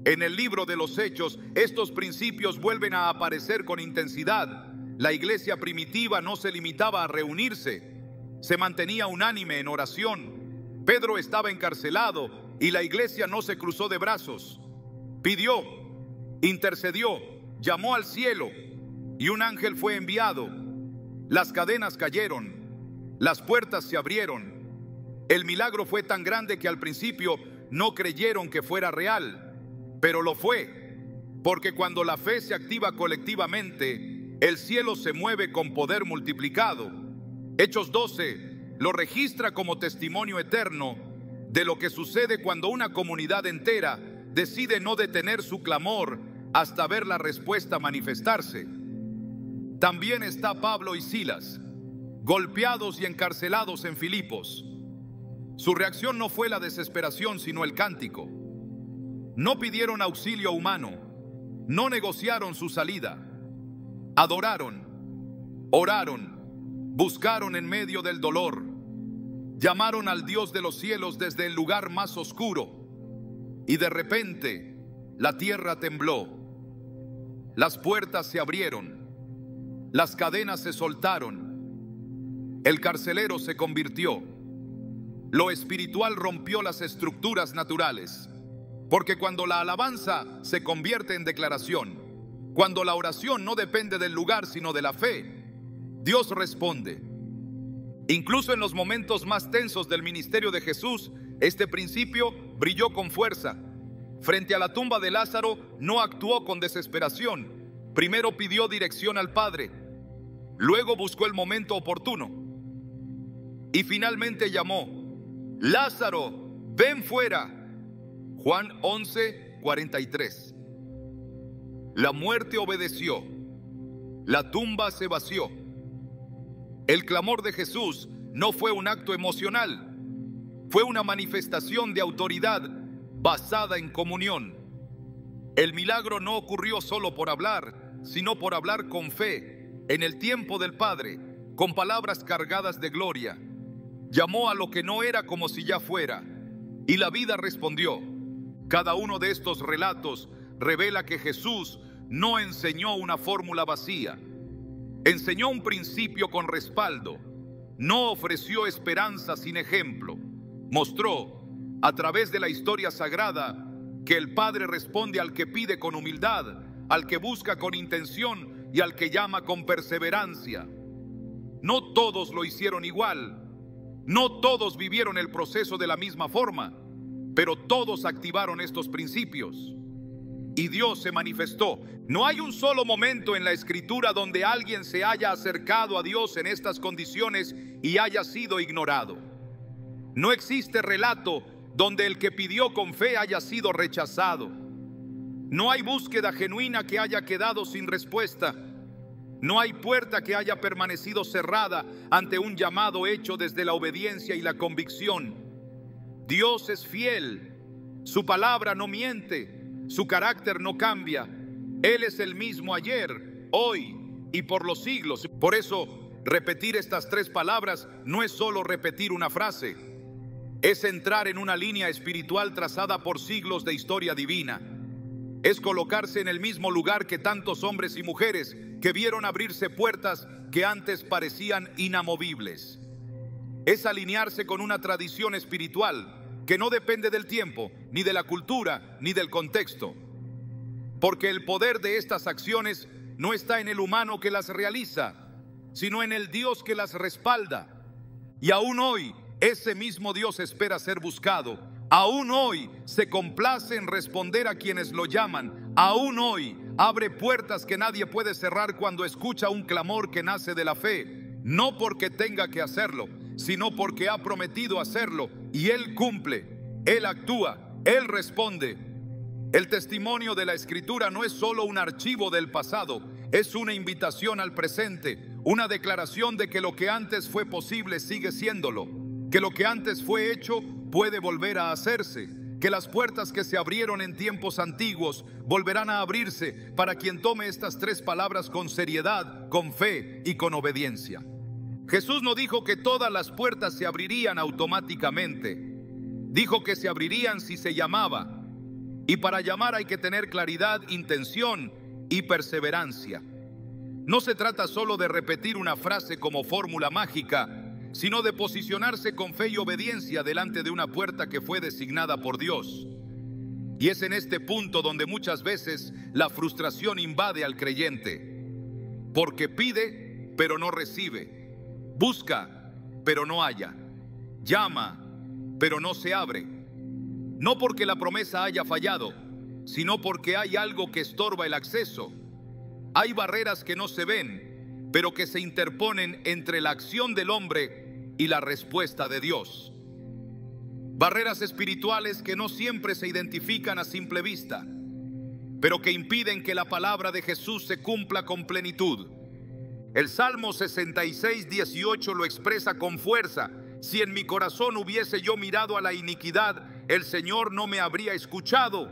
En el libro de los Hechos, estos principios vuelven a aparecer con intensidad. La iglesia primitiva no se limitaba a reunirse, se mantenía unánime en oración. Pedro estaba encarcelado y la iglesia no se cruzó de brazos. Pidió, intercedió, llamó al cielo y un ángel fue enviado. Las cadenas cayeron, las puertas se abrieron. El milagro fue tan grande que al principio no creyeron que fuera real, pero lo fue, porque cuando la fe se activa colectivamente, el cielo se mueve con poder multiplicado. Hechos 12 lo registra como testimonio eterno de lo que sucede cuando una comunidad entera decide no detener su clamor hasta ver la respuesta manifestarse. También está Pablo y Silas, golpeados y encarcelados en Filipos. Su reacción no fue la desesperación, sino el cántico. No pidieron auxilio humano, no negociaron su salida. Adoraron, oraron, buscaron en medio del dolor, llamaron al Dios de los cielos desde el lugar más oscuro, y de repente la tierra tembló, las puertas se abrieron, las cadenas se soltaron, el carcelero se convirtió, lo espiritual rompió las estructuras naturales, porque cuando la alabanza se convierte en declaración, cuando la oración no depende del lugar sino de la fe, Dios responde. Incluso en los momentos más tensos del ministerio de Jesús, este principio brilló con fuerza. Frente a la tumba de Lázaro, no actuó con desesperación. Primero pidió dirección al Padre, luego buscó el momento oportuno y finalmente llamó: Lázaro, ven fuera. Juan 11:43. La muerte obedeció, la tumba se vació. El clamor de Jesús no fue un acto emocional, fue una manifestación de autoridad basada en comunión. El milagro no ocurrió solo por hablar, sino por hablar con fe, en el tiempo del Padre, con palabras cargadas de gloria. Llamó a lo que no era como si ya fuera, y la vida respondió. Cada uno de estos relatos revela que Jesús no enseñó una fórmula vacía. Enseñó un principio con respaldo. No ofreció esperanza sin ejemplo. Mostró, a través de la historia sagrada, que el Padre responde al que pide con humildad, al que busca con intención y al que llama con perseverancia. No todos lo hicieron igual. No todos vivieron el proceso de la misma forma, pero todos activaron estos principios. y Dios se manifestó. No hay un solo momento en la Escritura donde alguien se haya acercado a Dios en estas condiciones y haya sido ignorado. No existe relato donde el que pidió con fe haya sido rechazado. No hay búsqueda genuina que haya quedado sin respuesta. No hay puerta que haya permanecido cerrada ante un llamado hecho desde la obediencia y la convicción. Dios es fiel, su palabra no miente, su carácter no cambia. Él es el mismo ayer, hoy y por los siglos. Por eso, repetir estas tres palabras no es solo repetir una frase, es entrar en una línea espiritual trazada por siglos de historia divina. Es colocarse en el mismo lugar que tantos hombres y mujeres que vieron abrirse puertas que antes parecían inamovibles. Es alinearse con una tradición espiritual que no depende del tiempo, ni de la cultura, ni del contexto. Porque el poder de estas acciones no está en el humano que las realiza, sino en el Dios que las respalda. Y aún hoy, ese mismo Dios espera ser buscado. Aún hoy se complace en responder a quienes lo llaman. Aún hoy abre puertas que nadie puede cerrar cuando escucha un clamor que nace de la fe. No porque tenga que hacerlo, sino porque ha prometido hacerlo. Y Él cumple, Él actúa, Él responde. El testimonio de la Escritura no es solo un archivo del pasado, es una invitación al presente, una declaración de que lo que antes fue posible sigue siéndolo, que lo que antes fue hecho puede volver a hacerse, que las puertas que se abrieron en tiempos antiguos volverán a abrirse para quien tome estas tres palabras con seriedad, con fe y con obediencia. Jesús no dijo que todas las puertas se abrirían automáticamente, dijo que se abrirían si se llamaba. Y para llamar hay que tener claridad, intención y perseverancia. No se trata solo de repetir una frase como fórmula mágica, sino de posicionarse con fe y obediencia delante de una puerta que fue designada por Dios. Y es en este punto donde muchas veces la frustración invade al creyente, porque pide, pero no recibe, busca, pero no halla, llama, pero no se abre. No porque la promesa haya fallado, sino porque hay algo que estorba el acceso. Hay barreras que no se ven, pero que se interponen entre la acción del hombre y la respuesta de Dios. Barreras espirituales que no siempre se identifican a simple vista, pero que impiden que la palabra de Jesús se cumpla con plenitud. El Salmo 66:18 lo expresa con fuerza: si en mi corazón hubiese yo mirado a la iniquidad, el Señor no me habría escuchado.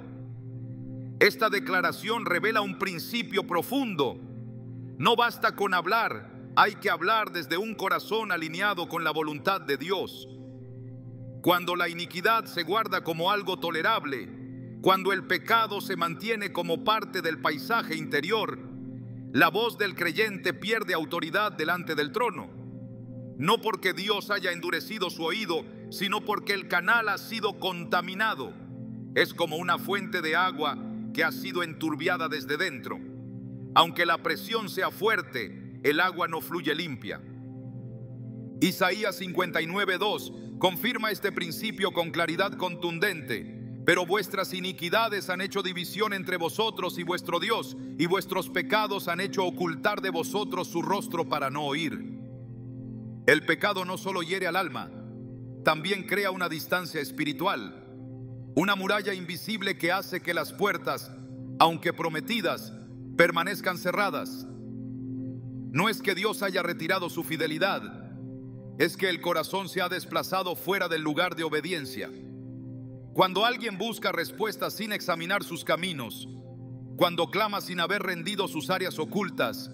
Esta declaración revela un principio profundo. No basta con hablar, hay que hablar desde un corazón alineado con la voluntad de Dios. Cuando la iniquidad se guarda como algo tolerable, cuando el pecado se mantiene como parte del paisaje interior, la voz del creyente pierde autoridad delante del trono. No porque Dios haya endurecido su oído, sino porque el canal ha sido contaminado. Es como una fuente de agua que ha sido enturbiada desde dentro. Aunque la presión sea fuerte, el agua no fluye limpia. Isaías 59:2 confirma este principio con claridad contundente. Pero vuestras iniquidades han hecho división entre vosotros y vuestro Dios, y vuestros pecados han hecho ocultar de vosotros su rostro para no oír. El pecado no solo hiere al alma, también crea una distancia espiritual, una muralla invisible que hace que las puertas, aunque prometidas, permanezcan cerradas. No es que Dios haya retirado su fidelidad, es que el corazón se ha desplazado fuera del lugar de obediencia. Cuando alguien busca respuestas sin examinar sus caminos, cuando clama sin haber rendido sus áreas ocultas,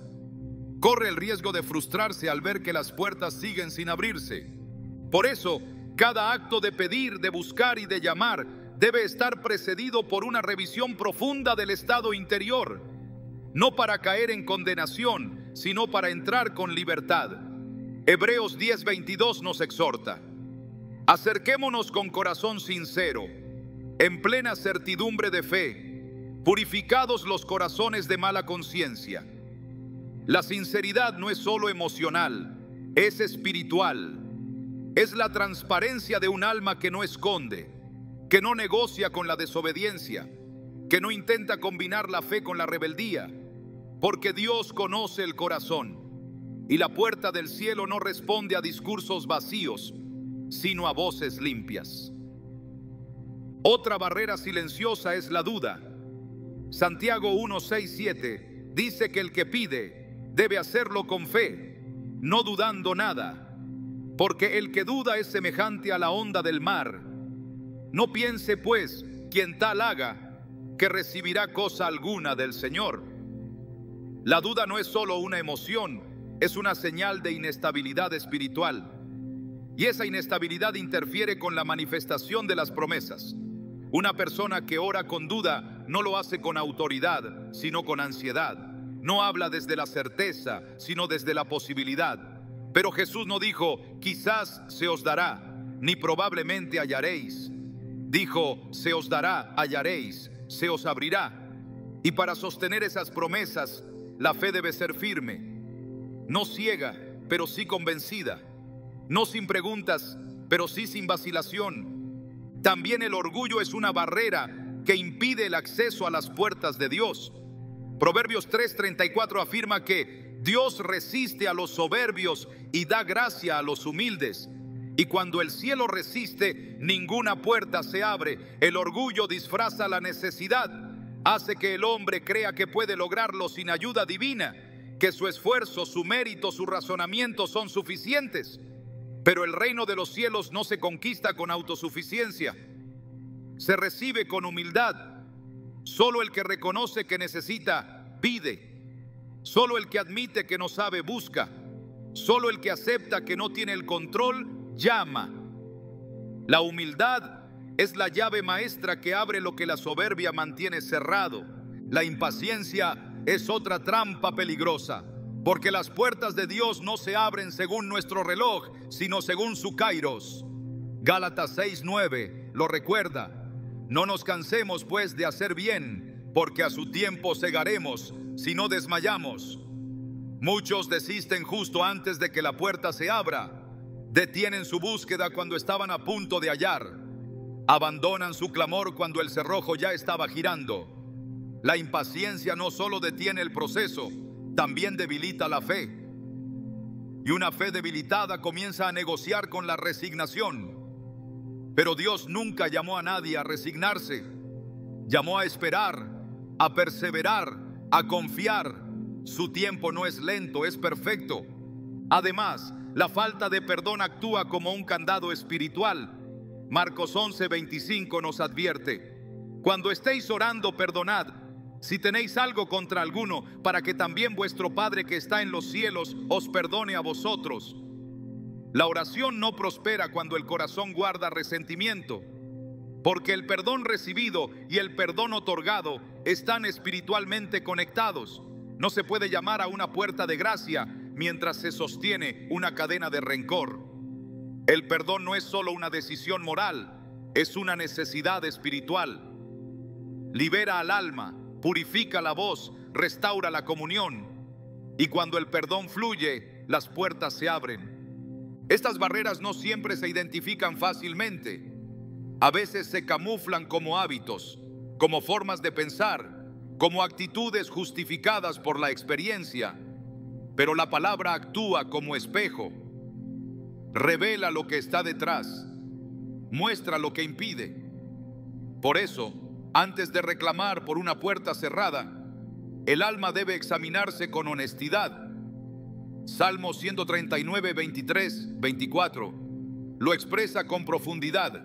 corre el riesgo de frustrarse al ver que las puertas siguen sin abrirse. Por eso, cada acto de pedir, de buscar y de llamar debe estar precedido por una revisión profunda del estado interior, no para caer en condenación, sino para entrar con libertad. Hebreos 10:22 nos exhorta: acerquémonos con corazón sincero, en plena certidumbre de fe, purificados los corazones de mala conciencia. La sinceridad no es solo emocional, es espiritual. Es la transparencia de un alma que no esconde, que no negocia con la desobediencia, que no intenta combinar la fe con la rebeldía, porque Dios conoce el corazón y la puerta del cielo no responde a discursos vacíos, sino a voces limpias. Otra barrera silenciosa es la duda. Santiago 1, 6, 7 dice que el que pide debe hacerlo con fe, no dudando nada, porque el que duda es semejante a la onda del mar. No piense pues quien tal haga que recibirá cosa alguna del Señor. La duda no es solo una emoción, es una señal de inestabilidad espiritual. Y esa inestabilidad interfiere con la manifestación de las promesas. Una persona que ora con duda no lo hace con autoridad, sino con ansiedad. No habla desde la certeza, sino desde la posibilidad. Pero Jesús no dijo, quizás se os dará, ni probablemente hallaréis. Dijo, se os dará, hallaréis, se os abrirá. Y para sostener esas promesas, la fe debe ser firme, no ciega, pero sí convencida, no sin preguntas, pero sí sin vacilación. También el orgullo es una barrera que impide el acceso a las puertas de Dios. Proverbios 3:34 afirma que Dios resiste a los soberbios y da gracia a los humildes. Y cuando el cielo resiste, ninguna puerta se abre. El orgullo disfraza la necesidad, hace que el hombre crea que puede lograrlo sin ayuda divina, que su esfuerzo, su mérito, su razonamiento son suficientes. Pero el reino de los cielos no se conquista con autosuficiencia, se recibe con humildad. Solo el que reconoce que necesita, pide. Solo el que admite que no sabe, busca. Solo el que acepta que no tiene el control, llama. La humildad es la llave maestra que abre lo que la soberbia mantiene cerrado. La impaciencia es otra trampa peligrosa, porque las puertas de Dios no se abren según nuestro reloj, sino según su kairos. Gálatas 6:9 lo recuerda. No nos cansemos pues de hacer bien, porque a su tiempo segaremos si no desmayamos. Muchos desisten justo antes de que la puerta se abra. Detienen su búsqueda cuando estaban a punto de hallar. Abandonan su clamor cuando el cerrojo ya estaba girando. La impaciencia no solo detiene el proceso, también debilita la fe. Y una fe debilitada comienza a negociar con la resignación. Pero Dios nunca llamó a nadie a resignarse. Llamó a esperar, a perseverar, a confiar. Su tiempo no es lento, es perfecto. Además, la falta de perdón actúa como un candado espiritual. Marcos 11:25 nos advierte: cuando estéis orando, perdonad, si tenéis algo contra alguno, para que también vuestro Padre que está en los cielos os perdone a vosotros. La oración no prospera cuando el corazón guarda resentimiento, porque el perdón recibido y el perdón otorgado están espiritualmente conectados. No se puede llamar a una puerta de gracia mientras se sostiene una cadena de rencor. El perdón no es solo una decisión moral, es una necesidad espiritual. Libera al alma, purifica la voz, restaura la comunión. Y cuando el perdón fluye, las puertas se abren. Estas barreras no siempre se identifican fácilmente. A veces se camuflan como hábitos, como formas de pensar, como actitudes justificadas por la experiencia. Pero la palabra actúa como espejo. Revela lo que está detrás, muestra lo que impide. Por eso, antes de reclamar por una puerta cerrada, el alma debe examinarse con honestidad. Salmo 139, 23, 24 lo expresa con profundidad.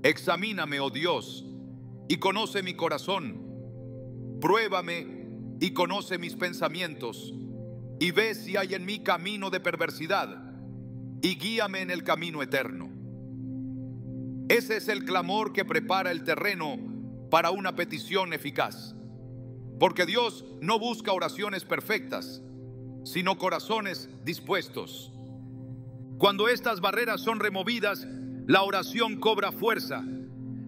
Examíname, oh Dios, y conoce mi corazón. Pruébame y conoce mis pensamientos, y ve si hay en mí camino de perversidad, y guíame en el camino eterno. Ese es el clamor que prepara el terreno para una petición eficaz. Porque Dios no busca oraciones perfectas, sino corazones dispuestos. Cuando estas barreras son removidas, la oración cobra fuerza,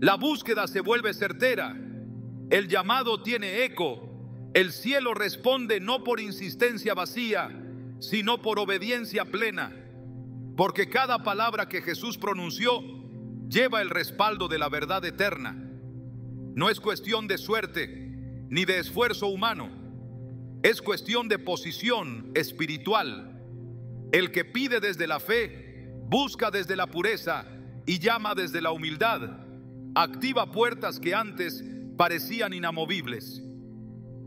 la búsqueda se vuelve certera, el llamado tiene eco, el cielo responde no por insistencia vacía, sino por obediencia plena, porque cada palabra que Jesús pronunció lleva el respaldo de la verdad eterna. No es cuestión de suerte ni de esfuerzo humano. Es cuestión de posición espiritual. El que pide desde la fe, busca desde la pureza y llama desde la humildad, activa puertas que antes parecían inamovibles.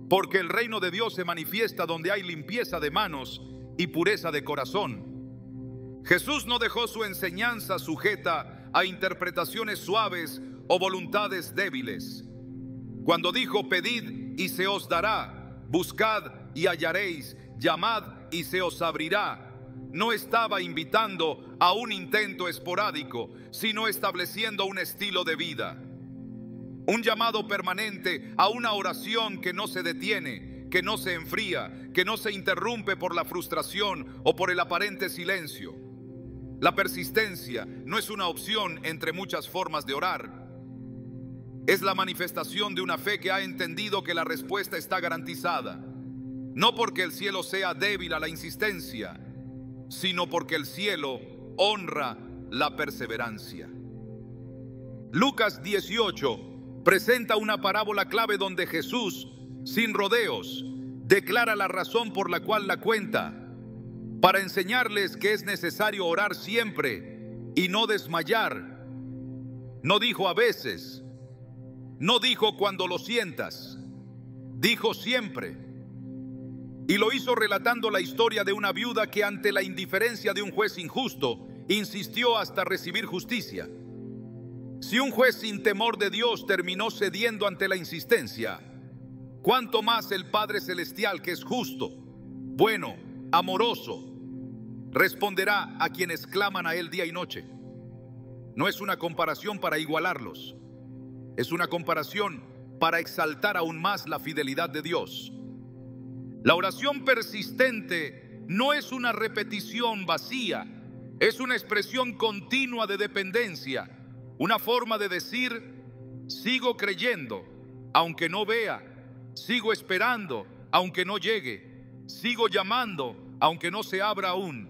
Porque el reino de Dios se manifiesta donde hay limpieza de manos y pureza de corazón. Jesús no dejó su enseñanza sujeta a interpretaciones suaves o voluntades débiles. Cuando dijo: pedid y se os dará, buscad y hallaréis, llamad y se os abrirá, no estaba invitando a un intento esporádico, sino estableciendo un estilo de vida. Un llamado permanente a una oración que no se detiene, que no se enfría, que no se interrumpe por la frustración o por el aparente silencio. La persistencia no es una opción entre muchas formas de orar. Es la manifestación de una fe que ha entendido que la respuesta está garantizada, no porque el cielo sea débil a la insistencia, sino porque el cielo honra la perseverancia. Lucas 18 presenta una parábola clave donde Jesús, sin rodeos, declara la razón por la cual la cuenta, para enseñarles que es necesario orar siempre y no desmayar. No dijo a veces, no dijo cuando lo sientas, dijo siempre. Y lo hizo relatando la historia de una viuda que, ante la indiferencia de un juez injusto, insistió hasta recibir justicia. Si un juez sin temor de Dios terminó cediendo ante la insistencia, ¿cuánto más el Padre Celestial, que es justo, bueno, amoroso, responderá a quienes claman a Él día y noche? No es una comparación para igualarlos, es una comparación para exaltar aún más la fidelidad de Dios. La oración persistente no es una repetición vacía, es una expresión continua de dependencia, una forma de decir: sigo creyendo, aunque no vea, sigo esperando, aunque no llegue, sigo llamando, aunque no se abra aún.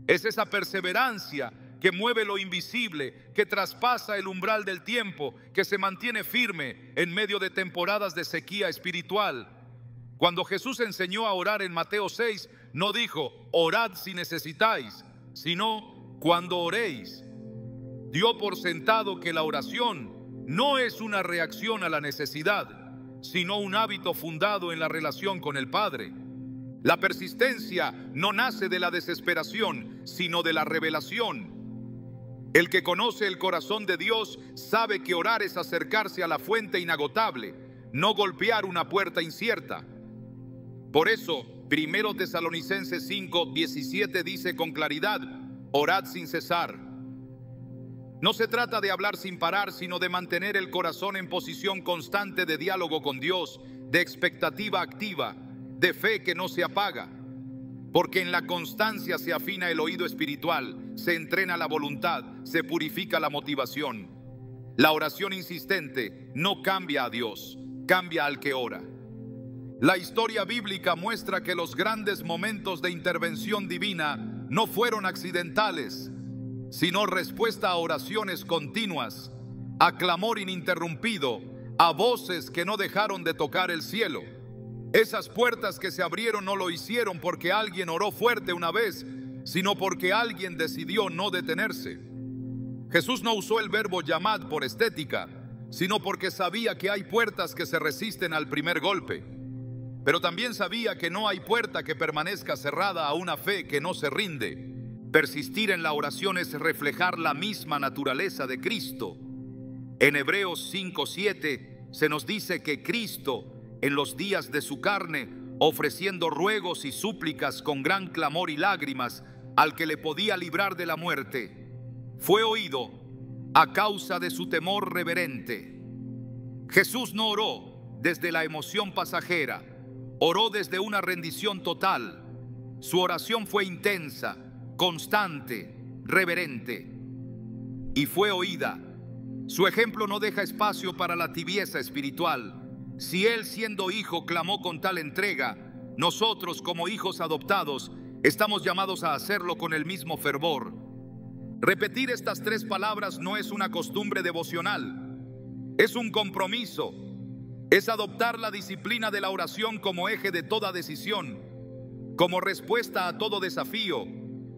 Es esa perseverancia que mueve lo invisible, que traspasa el umbral del tiempo, que se mantiene firme en medio de temporadas de sequía espiritual. Cuando Jesús enseñó a orar en Mateo 6, no dijo: orad si necesitáis, sino: cuando oréis. Dio por sentado que la oración no es una reacción a la necesidad, sino un hábito fundado en la relación con el Padre. La persistencia no nace de la desesperación, sino de la revelación. El que conoce el corazón de Dios sabe que orar es acercarse a la fuente inagotable, no golpear una puerta incierta. Por eso, 1 Tesalonicenses 5:17 dice con claridad: orad sin cesar. No se trata de hablar sin parar, sino de mantener el corazón en posición constante de diálogo con Dios, de expectativa activa, de fe que no se apaga. Porque en la constancia se afina el oído espiritual, se entrena la voluntad, se purifica la motivación. La oración insistente no cambia a Dios, cambia al que ora. La historia bíblica muestra que los grandes momentos de intervención divina no fueron accidentales, sino respuesta a oraciones continuas, a clamor ininterrumpido, a voces que no dejaron de tocar el cielo. Esas puertas que se abrieron no lo hicieron porque alguien oró fuerte una vez, sino porque alguien decidió no detenerse. Jesús no usó el verbo llamad por estética, sino porque sabía que hay puertas que se resisten al primer golpe. Pero también sabía que no hay puerta que permanezca cerrada a una fe que no se rinde. Persistir en la oración es reflejar la misma naturaleza de Cristo. En Hebreos 5:7 se nos dice que Cristo, en los días de su carne, ofreciendo ruegos y súplicas con gran clamor y lágrimas al que le podía librar de la muerte, fue oído a causa de su temor reverente. Jesús no oró desde la emoción pasajera, oró desde una rendición total. Su oración fue intensa, constante, reverente, y fue oída. Su ejemplo no deja espacio para la tibieza espiritual. Si Él, siendo hijo, clamó con tal entrega, nosotros, como hijos adoptados, estamos llamados a hacerlo con el mismo fervor. Repetir estas 3 palabras no es una costumbre devocional, Es un compromiso. Es adoptar la disciplina de la oración como eje de toda decisión, como respuesta a todo desafío,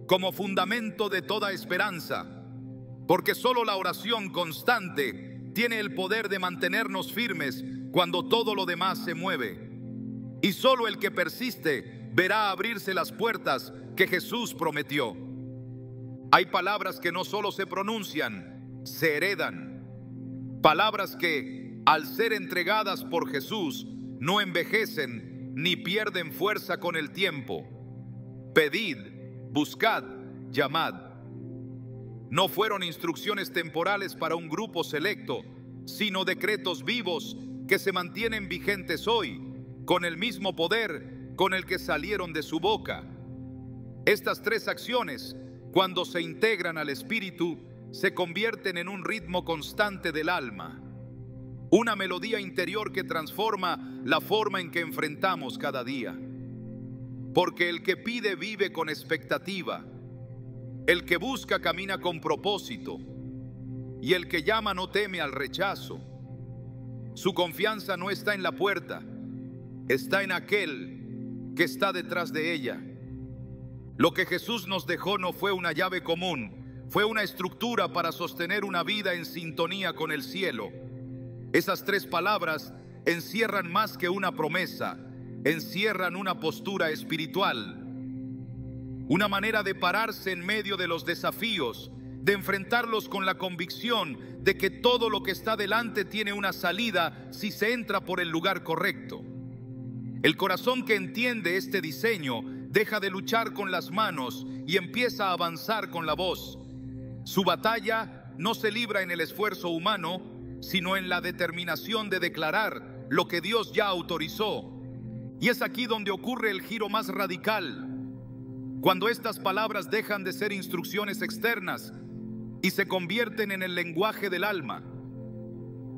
como fundamento de toda esperanza. Porque solo la oración constante tiene el poder de mantenernos firmes cuando todo lo demás se mueve. Y solo el que persiste verá abrirse las puertas que Jesús prometió. Hay palabras que no solo se pronuncian, se heredan. Palabras que, al ser entregadas por Jesús, no envejecen ni pierden fuerza con el tiempo. Pedid, buscad, llamad. No fueron instrucciones temporales para un grupo selecto, sino decretos vivos que se mantienen vigentes hoy, con el mismo poder con el que salieron de su boca. Estas tres acciones, cuando se integran al Espíritu, se convierten en un ritmo constante del alma, una melodía interior que transforma la forma en que enfrentamos cada día. Porque el que pide vive con expectativa, el que busca camina con propósito, y el que llama no teme al rechazo. Su confianza no está en la puerta, está en aquel que está detrás de ella. Lo que Jesús nos dejó no fue una llave común, fue una estructura para sostener una vida en sintonía con el cielo. Esas tres palabras encierran más que una promesa, encierran una postura espiritual, una manera de pararse en medio de los desafíos, de enfrentarlos con la convicción de que todo lo que está delante tiene una salida si se entra por el lugar correcto. El corazón que entiende este diseño deja de luchar con las manos y empieza a avanzar con la voz. Su batalla no se libra en el esfuerzo humano, sino en la determinación de declarar lo que Dios ya autorizó. Y es aquí donde ocurre el giro más radical, cuando estas palabras dejan de ser instrucciones externas y se convierten en el lenguaje del alma.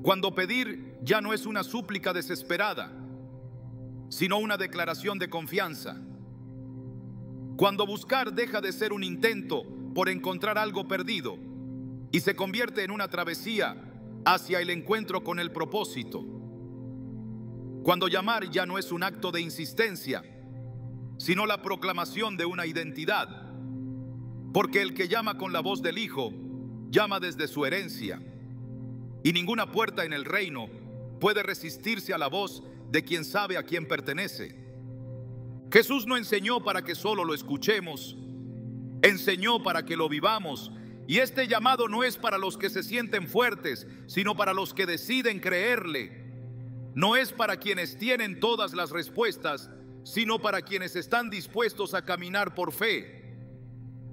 Cuando pedir ya no es una súplica desesperada, sino una declaración de confianza. Cuando buscar deja de ser un intento por encontrar algo perdido y se convierte en una travesía hacia el encuentro con el propósito. Cuando llamar ya no es un acto de insistencia, sino la proclamación de una identidad. Porque el que llama con la voz del Hijo, llama desde su herencia. Y ninguna puerta en el reino puede resistirse a la voz de quien sabe a quién pertenece. Jesús no enseñó para que solo lo escuchemos, enseñó para que lo vivamos. Y este llamado no es para los que se sienten fuertes, sino para los que deciden creerle. No es para quienes tienen todas las respuestas, sino para quienes están dispuestos a caminar por fe.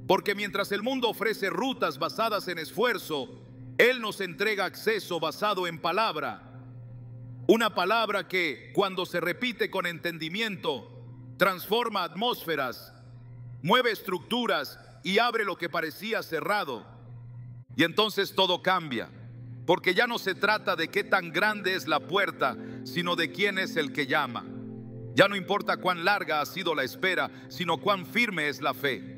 Porque mientras el mundo ofrece rutas basadas en esfuerzo, Él nos entrega acceso basado en palabra. Una palabra que, cuando se repite con entendimiento, transforma atmósferas, mueve estructuras y abre lo que parecía cerrado. Y entonces todo cambia, porque ya no se trata de qué tan grande es la puerta, sino de quién es el que llama. Ya no importa cuán larga ha sido la espera, sino cuán firme es la fe.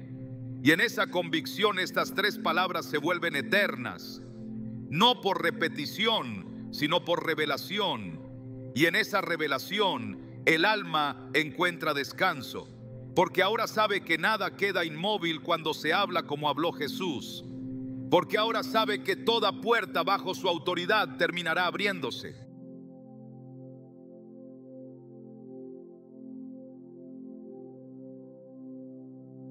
Y en esa convicción estas tres palabras se vuelven eternas, no por repetición, sino por revelación. Y en esa revelación el alma encuentra descanso, porque ahora sabe que nada queda inmóvil cuando se habla como habló Jesús, porque ahora sabe que toda puerta bajo su autoridad terminará abriéndose.